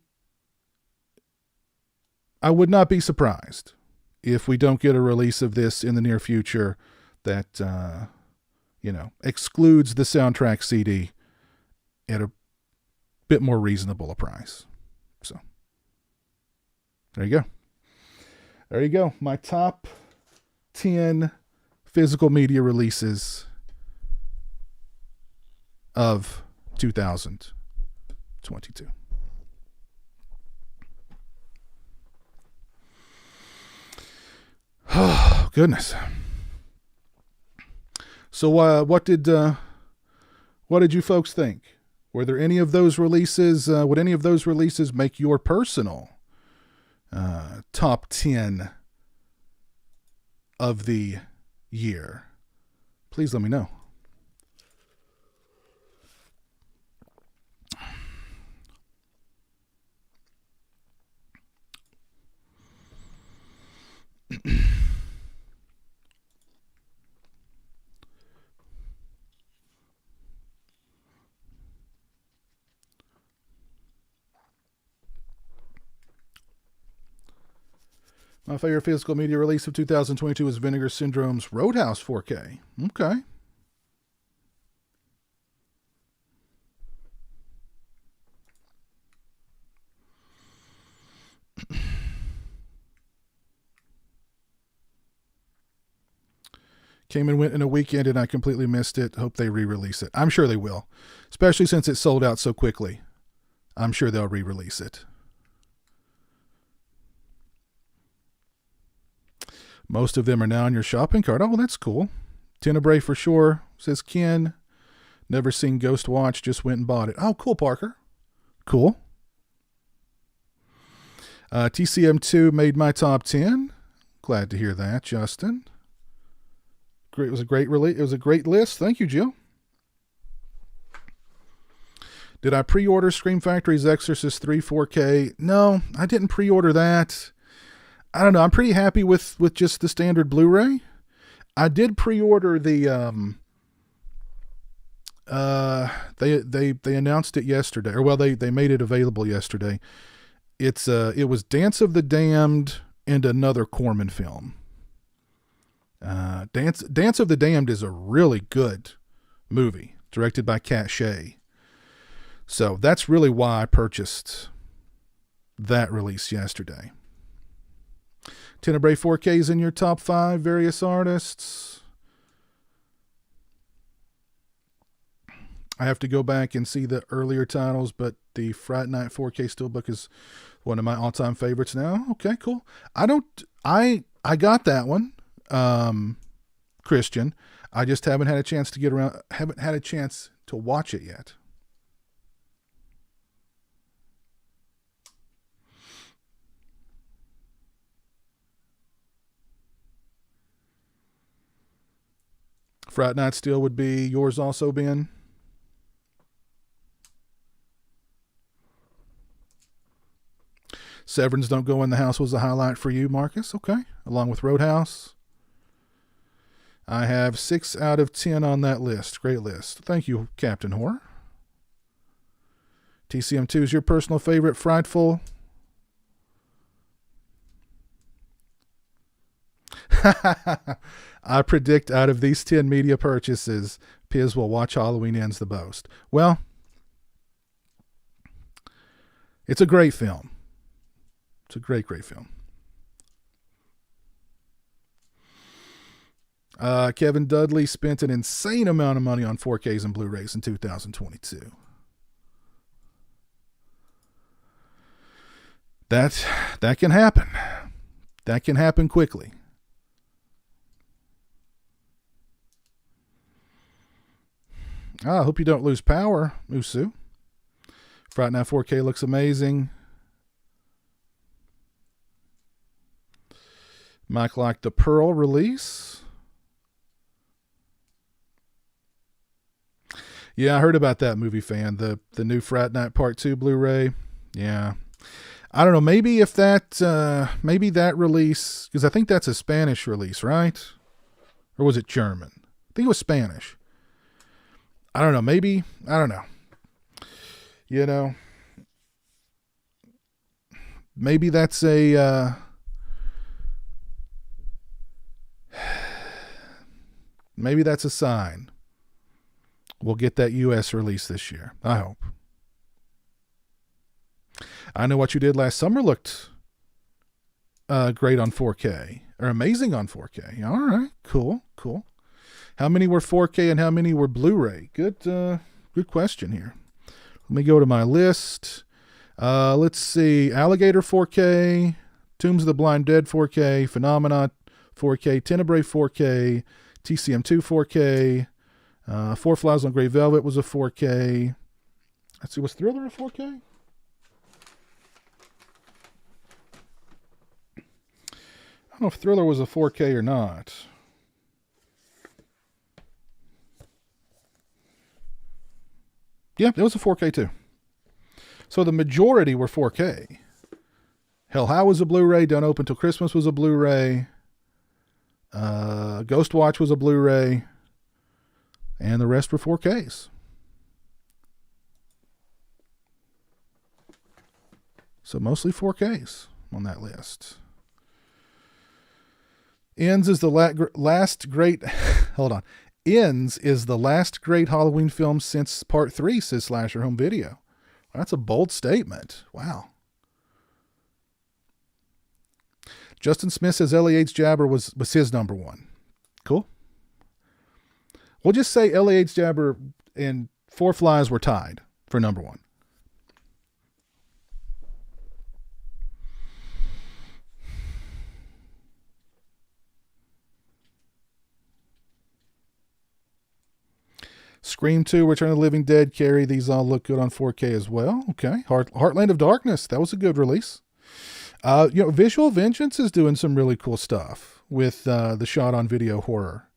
not be surprised if we don't get a release of this in the near future that excludes the soundtrack CD at a bit more reasonable a price. So there you go. My top 10 physical media releases of 2022. Oh, goodness. So what did you folks think? Were there any of those releases? Would any of those releases make your personal top 10 of the year? Please let me know. My favorite physical media release of 2022 is Vinegar Syndrome's Roadhouse 4K. Okay. Came and went in a weekend and I completely missed it. Hope they re-release it. I'm sure they will, especially since it sold out so quickly. I'm sure they'll re-release it. Most of them are now in your shopping cart. Oh, well, that's cool. Tenebrae for sure, says Ken. Never seen Ghost Watch, just went and bought it. Oh, cool, Parker. Cool. TCM2 made my top 10. Glad to hear that, Justin. Great. It was a great release. It was a great list. Thank you, Jill. Did I pre-order Scream Factory's Exorcist 3 4K? No, I didn't pre-order that. I don't know. I'm pretty happy with just the standard Blu-ray. I did pre-order the they announced it yesterday, or well, they made it available yesterday. It was Dance of the Damned and another Corman film. Dance of the Damned is a really good movie, directed by Kat Shea. So that's really why I purchased that release yesterday. Tenebrae 4K is in your top 5 various artists. I have to go back and see the earlier titles, but the Fright Night 4K Steelbook is one of my all-time favorites now. Okay, cool. I got that one, Christian. I just haven't had a chance to watch it yet. Fright Night Steel would be yours also, Ben? Severance Don't Go in the House was a highlight for you, Marcus. Okay. Along with Roadhouse. I have 6 out of 10 on that list. Great list. Thank you, Captain Horror. TCM2 is your personal favorite. Frightful. I predict out of these 10 media purchases, Piz will watch Halloween Ends the most. Well, it's a great film. It's a great, great film. Kevin Dudley spent an insane amount of money on 4Ks and Blu-rays in 2022. That can happen. That can happen quickly. I hope you don't lose power, Usu. Fright Night 4K looks amazing. Mike liked the Pearl release. Yeah, I heard about that, movie fan. The new Fright Night Part 2 Blu-ray. Yeah. I don't know. Maybe if maybe that release, because I think that's a Spanish release, right? Or was it German? I think it was Spanish. I don't know. Maybe. I don't know. You know. Maybe that's a... maybe that's a sign. We'll get that U.S. release this year. I hope. I Know What You Did Last Summer looked great on 4K. Or amazing on 4K. All right. Cool. How many were 4K and how many were Blu-ray? Good question here. Let me go to my list. Let's see. Alligator 4K, Tombs of the Blind Dead 4K, Phenomena 4K, Tenebrae 4K, TCM2 4K, Four Flies on Grey Velvet was a 4K. Let's see, was Thriller a 4K? I don't know if Thriller was a 4K or not. Yeah, it was a 4K too. So the majority were 4K. Hell How was a Blu-ray. Don't Open Till Christmas was a Blu-ray. Ghost Watch was a Blu-ray. And the rest were 4Ks. So mostly 4Ks on that list. Ends is the last great... hold on. Ends is the last great Halloween film since Part 3, says Slasher Home Video. That's a bold statement. Wow. Justin Smith says L.A.H. Jabber was his number one. Cool. We'll just say L.A.H. Jabber and Four Flies were tied for number one. Scream 2, Return of the Living Dead, Carrie. These all look good on 4K as well. Okay. Heartland of Darkness. That was a good release. Visual Vengeance is doing some really cool stuff with the shot on video horror.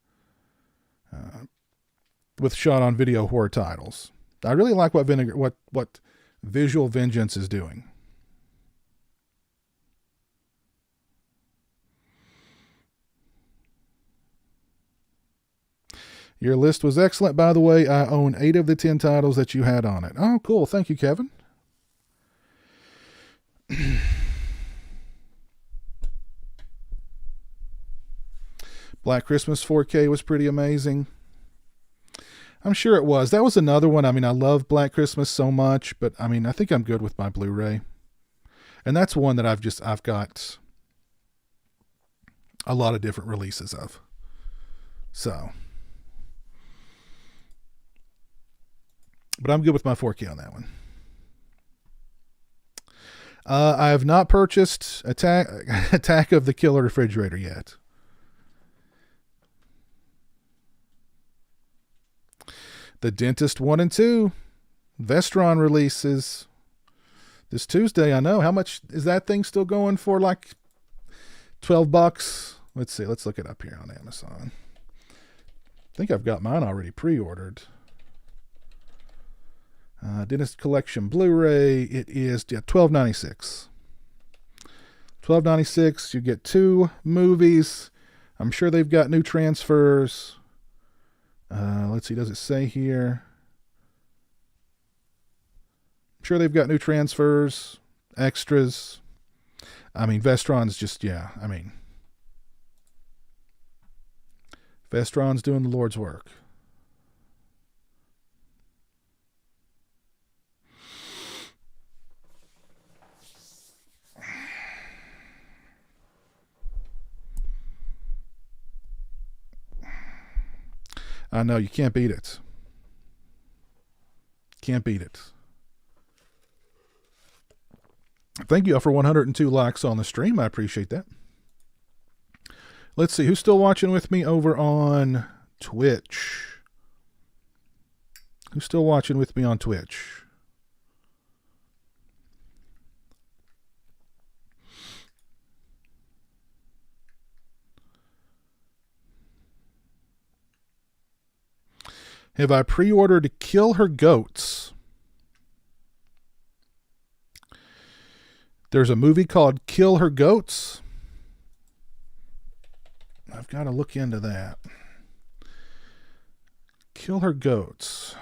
With shot on video horror titles. I really like what Visual Vengeance is doing. Your list was excellent, by the way. I own 8 of the 10 titles that you had on it. Oh, cool. Thank you, Kevin. Black Christmas 4K was pretty amazing. I'm sure it was. That was another one. I mean, I love Black Christmas so much, but I mean, I think I'm good with my Blu-ray. And that's one that I've got a lot of different releases of. So, but I'm good with my 4K on that one. I have not purchased Attack of the Killer Refrigerator yet. The Dentist 1 and 2 Vestron releases this Tuesday. I know. How much is that thing still going for? Like $12? Let's see. Let's look it up here on Amazon. I think I've got mine already pre-ordered. Dentist Collection Blu-ray. It is $12.96. $12.96. You get 2 movies. I'm sure they've got new transfers. Let's see, does it say here? I'm sure they've got new transfers, extras. I mean, Vestron's just, Vestron's doing the Lord's work. I know, you can't beat it. Can't beat it. Thank you all for 102 likes on the stream. I appreciate that. Let's see, who's still watching with me over on Twitch? Who's still watching with me on Twitch? Have I pre-ordered Kill Her Goats? There's a movie called Kill Her Goats. I've got to look into that. Kill Her Goats.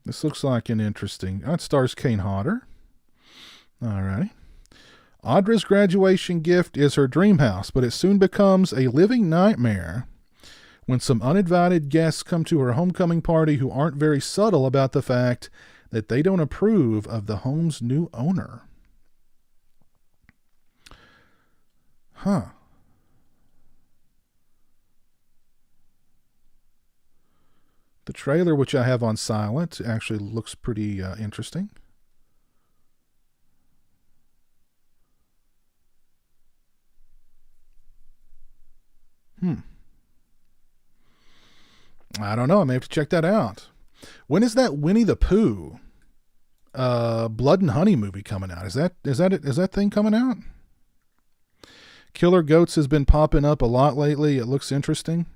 This looks like an interesting... It stars Kane Hodder. All right. Audra's graduation gift is her dream house, but it soon becomes a living nightmare when some uninvited guests come to her homecoming party who aren't very subtle about the fact that they don't approve of the home's new owner. Huh. The trailer, which I have on silent, actually looks pretty interesting. I don't know. I may have to check that out. When is that Winnie the Pooh Blood and Honey movie coming out? Is that thing coming out? Killer Goats has been popping up a lot lately. It looks interesting.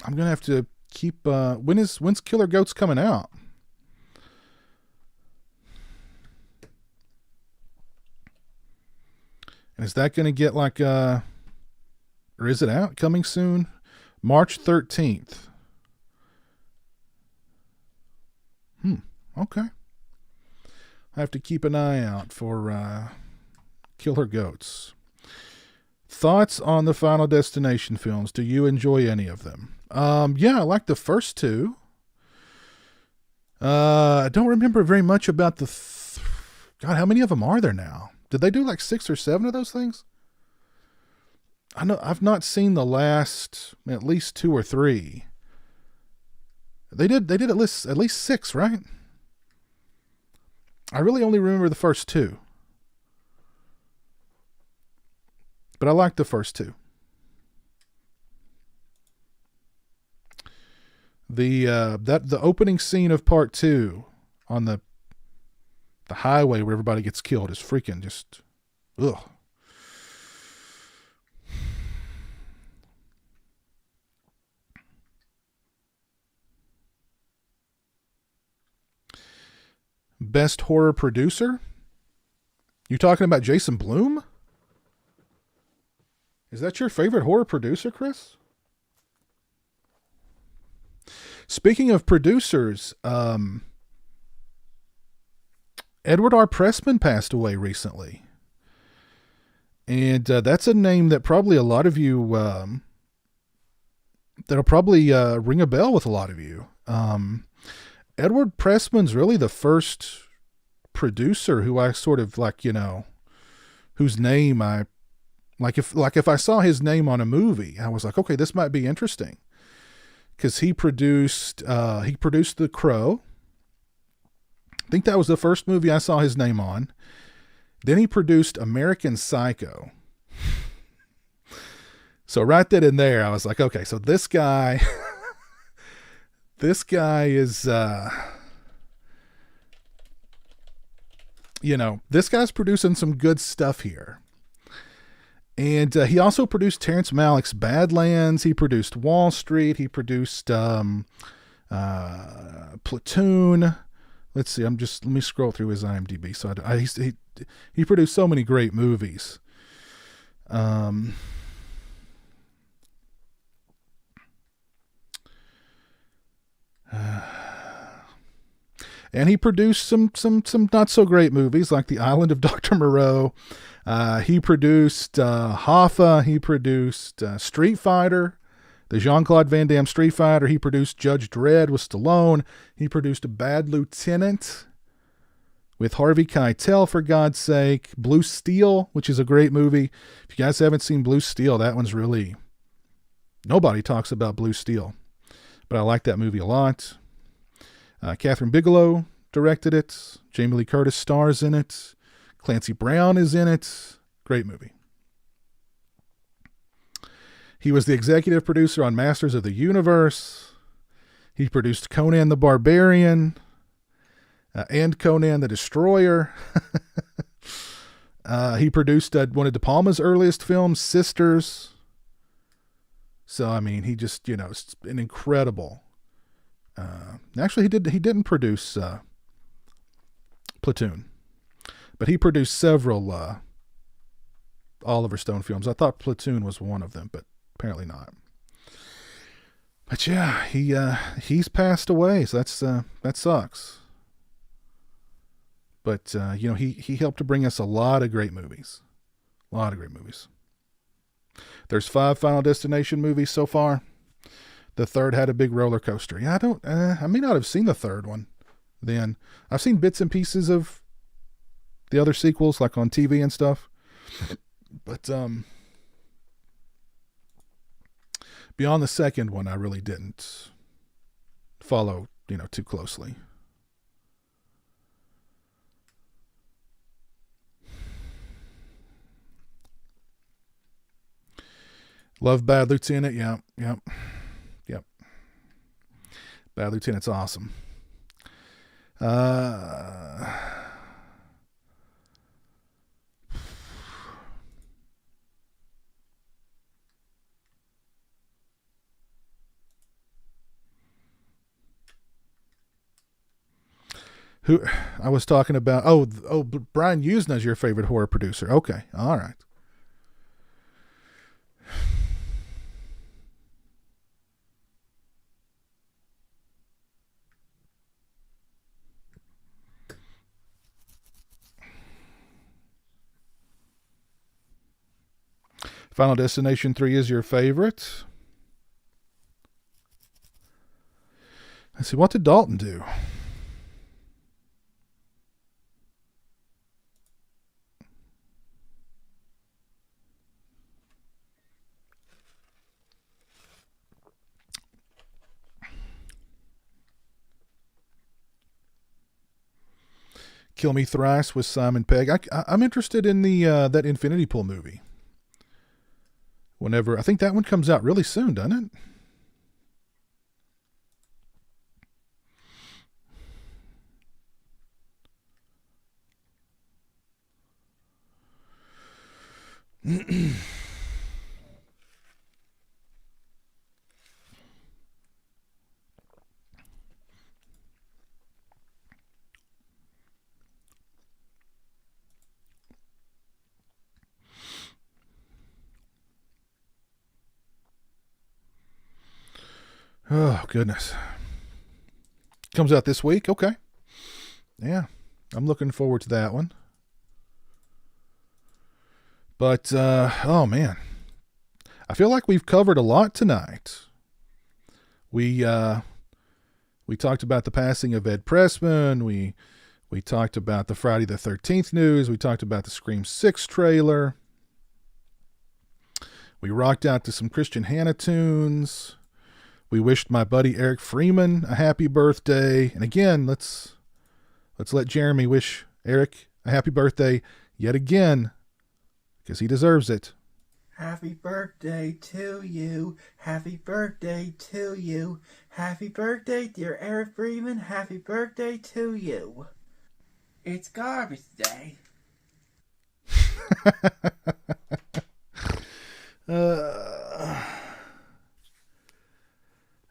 I'm gonna have to keep. When's Killer Goats coming out? And is that going to get like or is it out coming soon? March 13th. Okay. I have to keep an eye out for Killer Goats. Thoughts on the Final Destination films? Do you enjoy any of them? Yeah, I like the first 2. I don't remember very much about the... God, how many of them are there now? Did they do like 6 or 7 of those things? I know I've not seen the last at least 2 or 3. They did at least 6, right? I really only remember the first 2. But I like the first 2. The opening scene of part 2 on the highway where everybody gets killed is freaking just ugh. Best horror producer? You talking about Jason Blum? Is that your favorite horror producer, Chris? Speaking of producers, Edward R. Pressman passed away recently. And that's a name that probably a lot of you, that'll probably ring a bell with a lot of you. Edward Pressman's really the first producer who I sort of like, whose name I, if I saw his name on a movie, I was like, okay, this might be interesting. Because he produced The Crow. I think that was the first movie I saw his name on. Then he produced American Psycho. So right then and there, I was like, okay, so this guy, this guy is, this guy's producing some good stuff here. And he also produced Terrence Malick's Badlands. He produced Wall Street. He produced Platoon. Let's see. Let me scroll through his IMDb. So he produced so many great movies. And he produced some not so great movies like The Island of Dr. Moreau. He produced Hoffa. He produced Street Fighter, the Jean-Claude Van Damme Street Fighter. He produced Judge Dredd with Stallone. He produced A Bad Lieutenant with Harvey Keitel, for God's sake. Blue Steel, which is a great movie. If you guys haven't seen Blue Steel, that one's really... Nobody talks about Blue Steel. But I like that movie a lot. Catherine Bigelow directed it. Jamie Lee Curtis stars in it. Clancy Brown is in it. Great movie. He was the executive producer on Masters of the Universe. He produced Conan the Barbarian and Conan the Destroyer. He produced one of De Palma's earliest films, Sisters. So, I mean, he just, it's an incredible... actually, he didn't produce Platoon. But he produced several Oliver Stone films. I thought Platoon was one of them, but apparently not. But yeah, he's passed away, so that sucks. But he helped to bring us a lot of great movies. A lot of great movies. There's 5 Final Destination movies so far. The third had a big roller coaster. Yeah, I may not have seen the third one then. I've seen bits and pieces of the other sequels, like on TV and stuff. But beyond the second one, I really didn't follow, too closely. Love Bad Lieutenant. Yep. Bad Lieutenant's awesome. Who I was talking about? Oh, Brian Usna's your favorite horror producer. Okay, all right. Final Destination 3 is your favorite. Let's see, what did Dalton do? Kill Me Thrice with Simon Pegg. I'm interested in the that Infinity Pool movie. Whenever, I think that one comes out really soon, doesn't it? Oh, goodness. Comes out this week? Okay. Yeah, I'm looking forward to that one. But, oh, man. I feel like we've covered a lot tonight. We talked about the passing of Ed Pressman. We talked about the Friday the 13th news. We talked about the Scream 6 trailer. We rocked out to some Christian Hannah tunes. We wished my buddy Eric Freeman a happy birthday. And again, let's let Jeremy wish Eric a happy birthday yet again, because he deserves it. Happy birthday to you. Happy birthday to you. Happy birthday, dear Eric Freeman. Happy birthday to you. It's garbage day.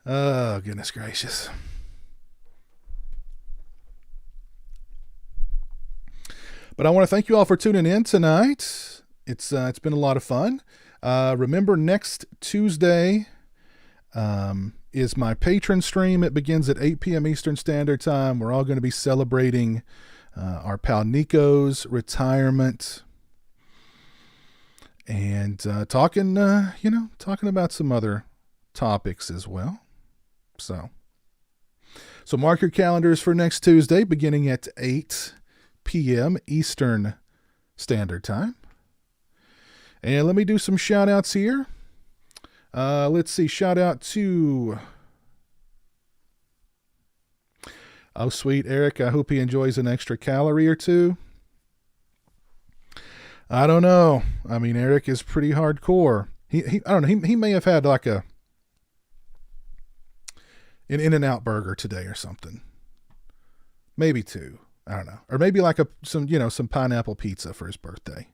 Oh, goodness gracious. But I want to thank you all for tuning in tonight. It's been a lot of fun. Remember, next Tuesday is my patron stream. It begins at 8 p.m. Eastern Standard Time. We're all going to be celebrating our pal Nico's retirement and talking about some other topics as well. So mark your calendars for next Tuesday, beginning at 8 p.m. Eastern Standard Time. And let me do some shout outs here. Let's see. Shout out to, oh, sweet Eric. I hope he enjoys an extra calorie or two. I don't know. I mean, Eric is pretty hardcore. I don't know. He may have had like an In-N-Out burger today or something. Maybe two. I don't know. Or maybe like some pineapple pizza for his birthday.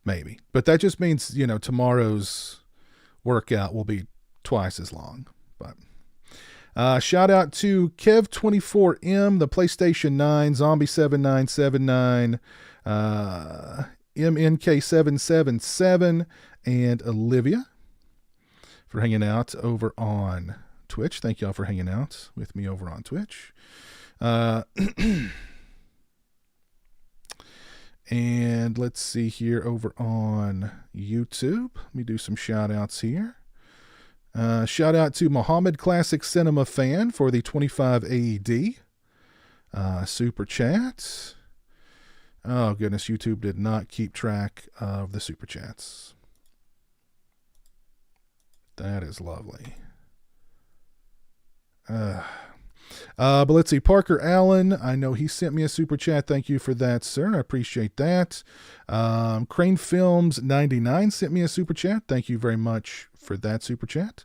Maybe. But that just means, tomorrow's workout will be twice as long. But shout out to Kev24M, the PlayStation 9, Zombie7979, MNK777, and Olivia for hanging out over on Twitch. Thank y'all for hanging out with me over on Twitch. And let's see here over on YouTube. Let me do some shout outs here. Shout out to Mohammed Classic Cinema Fan for the 25 AED super chat. Oh goodness, YouTube did not keep track of the super chats. That is lovely. But let's see. Parker Allen, I know he sent me a super chat. Thank you for that, sir. I appreciate that. Crane Films 99 sent me a super chat. Thank you very much for that super chat.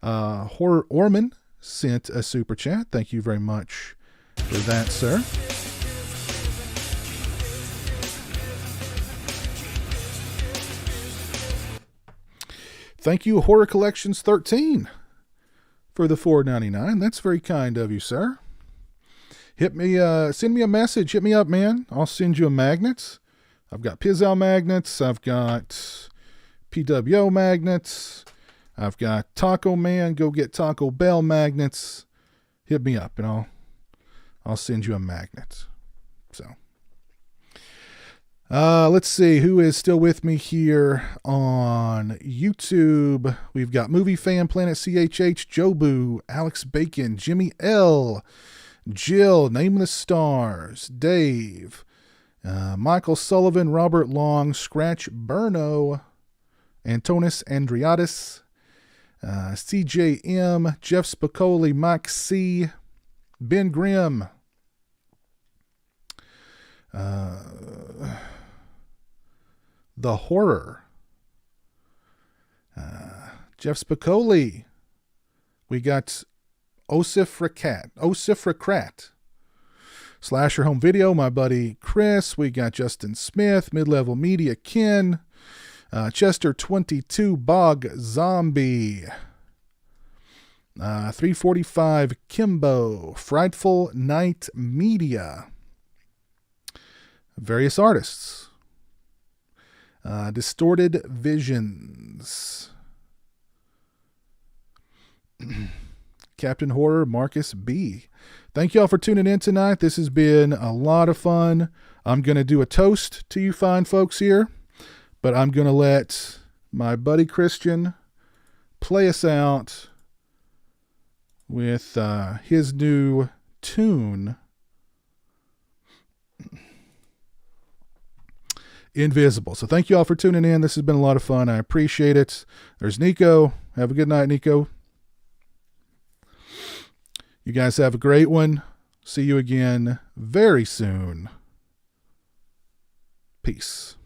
Horror Orman sent a super chat. Thank you very much for that, sir. Thank you, Horror Collections 13. For the $4.99. That's very kind of you, sir. Hit me, send me a message. Hit me up, man. I'll send you a magnet. I've got pizowell magnets. I've got PWO magnets. I've got Taco Man. Go get Taco Bell magnets. Hit me up, and I'll send you a magnet. So, let's see who is still with me here on YouTube. We've got Movie Fan, Planet CHH, Jobu, Alex Bacon, Jimmy L, Jill, Name the Stars, Dave, Michael Sullivan, Robert Long, Scratch Burno, Antonis Andriatis, CJM, Jeff Spicoli, Mike C, Ben Grimm, The Horror. Jeff Spicoli. We got Osifracrat. Slasher Home Video, my buddy Chris. We got Justin Smith, Mid-Level Media, Ken. Chester 22, Bog Zombie. 345, Kimbo. Frightful Night Media. Various artists. Distorted Visions. Captain Horror, Marcus B. Thank y'all for tuning in tonight. This has been a lot of fun. I'm going to do a toast to you fine folks here, but I'm going to let my buddy Christian play us out with his new tune, Invisible. So thank you all for tuning in. This has been a lot of fun. I appreciate it. There's Nico. Have a good night, Nico. You guys have a great one. See you again very soon. Peace.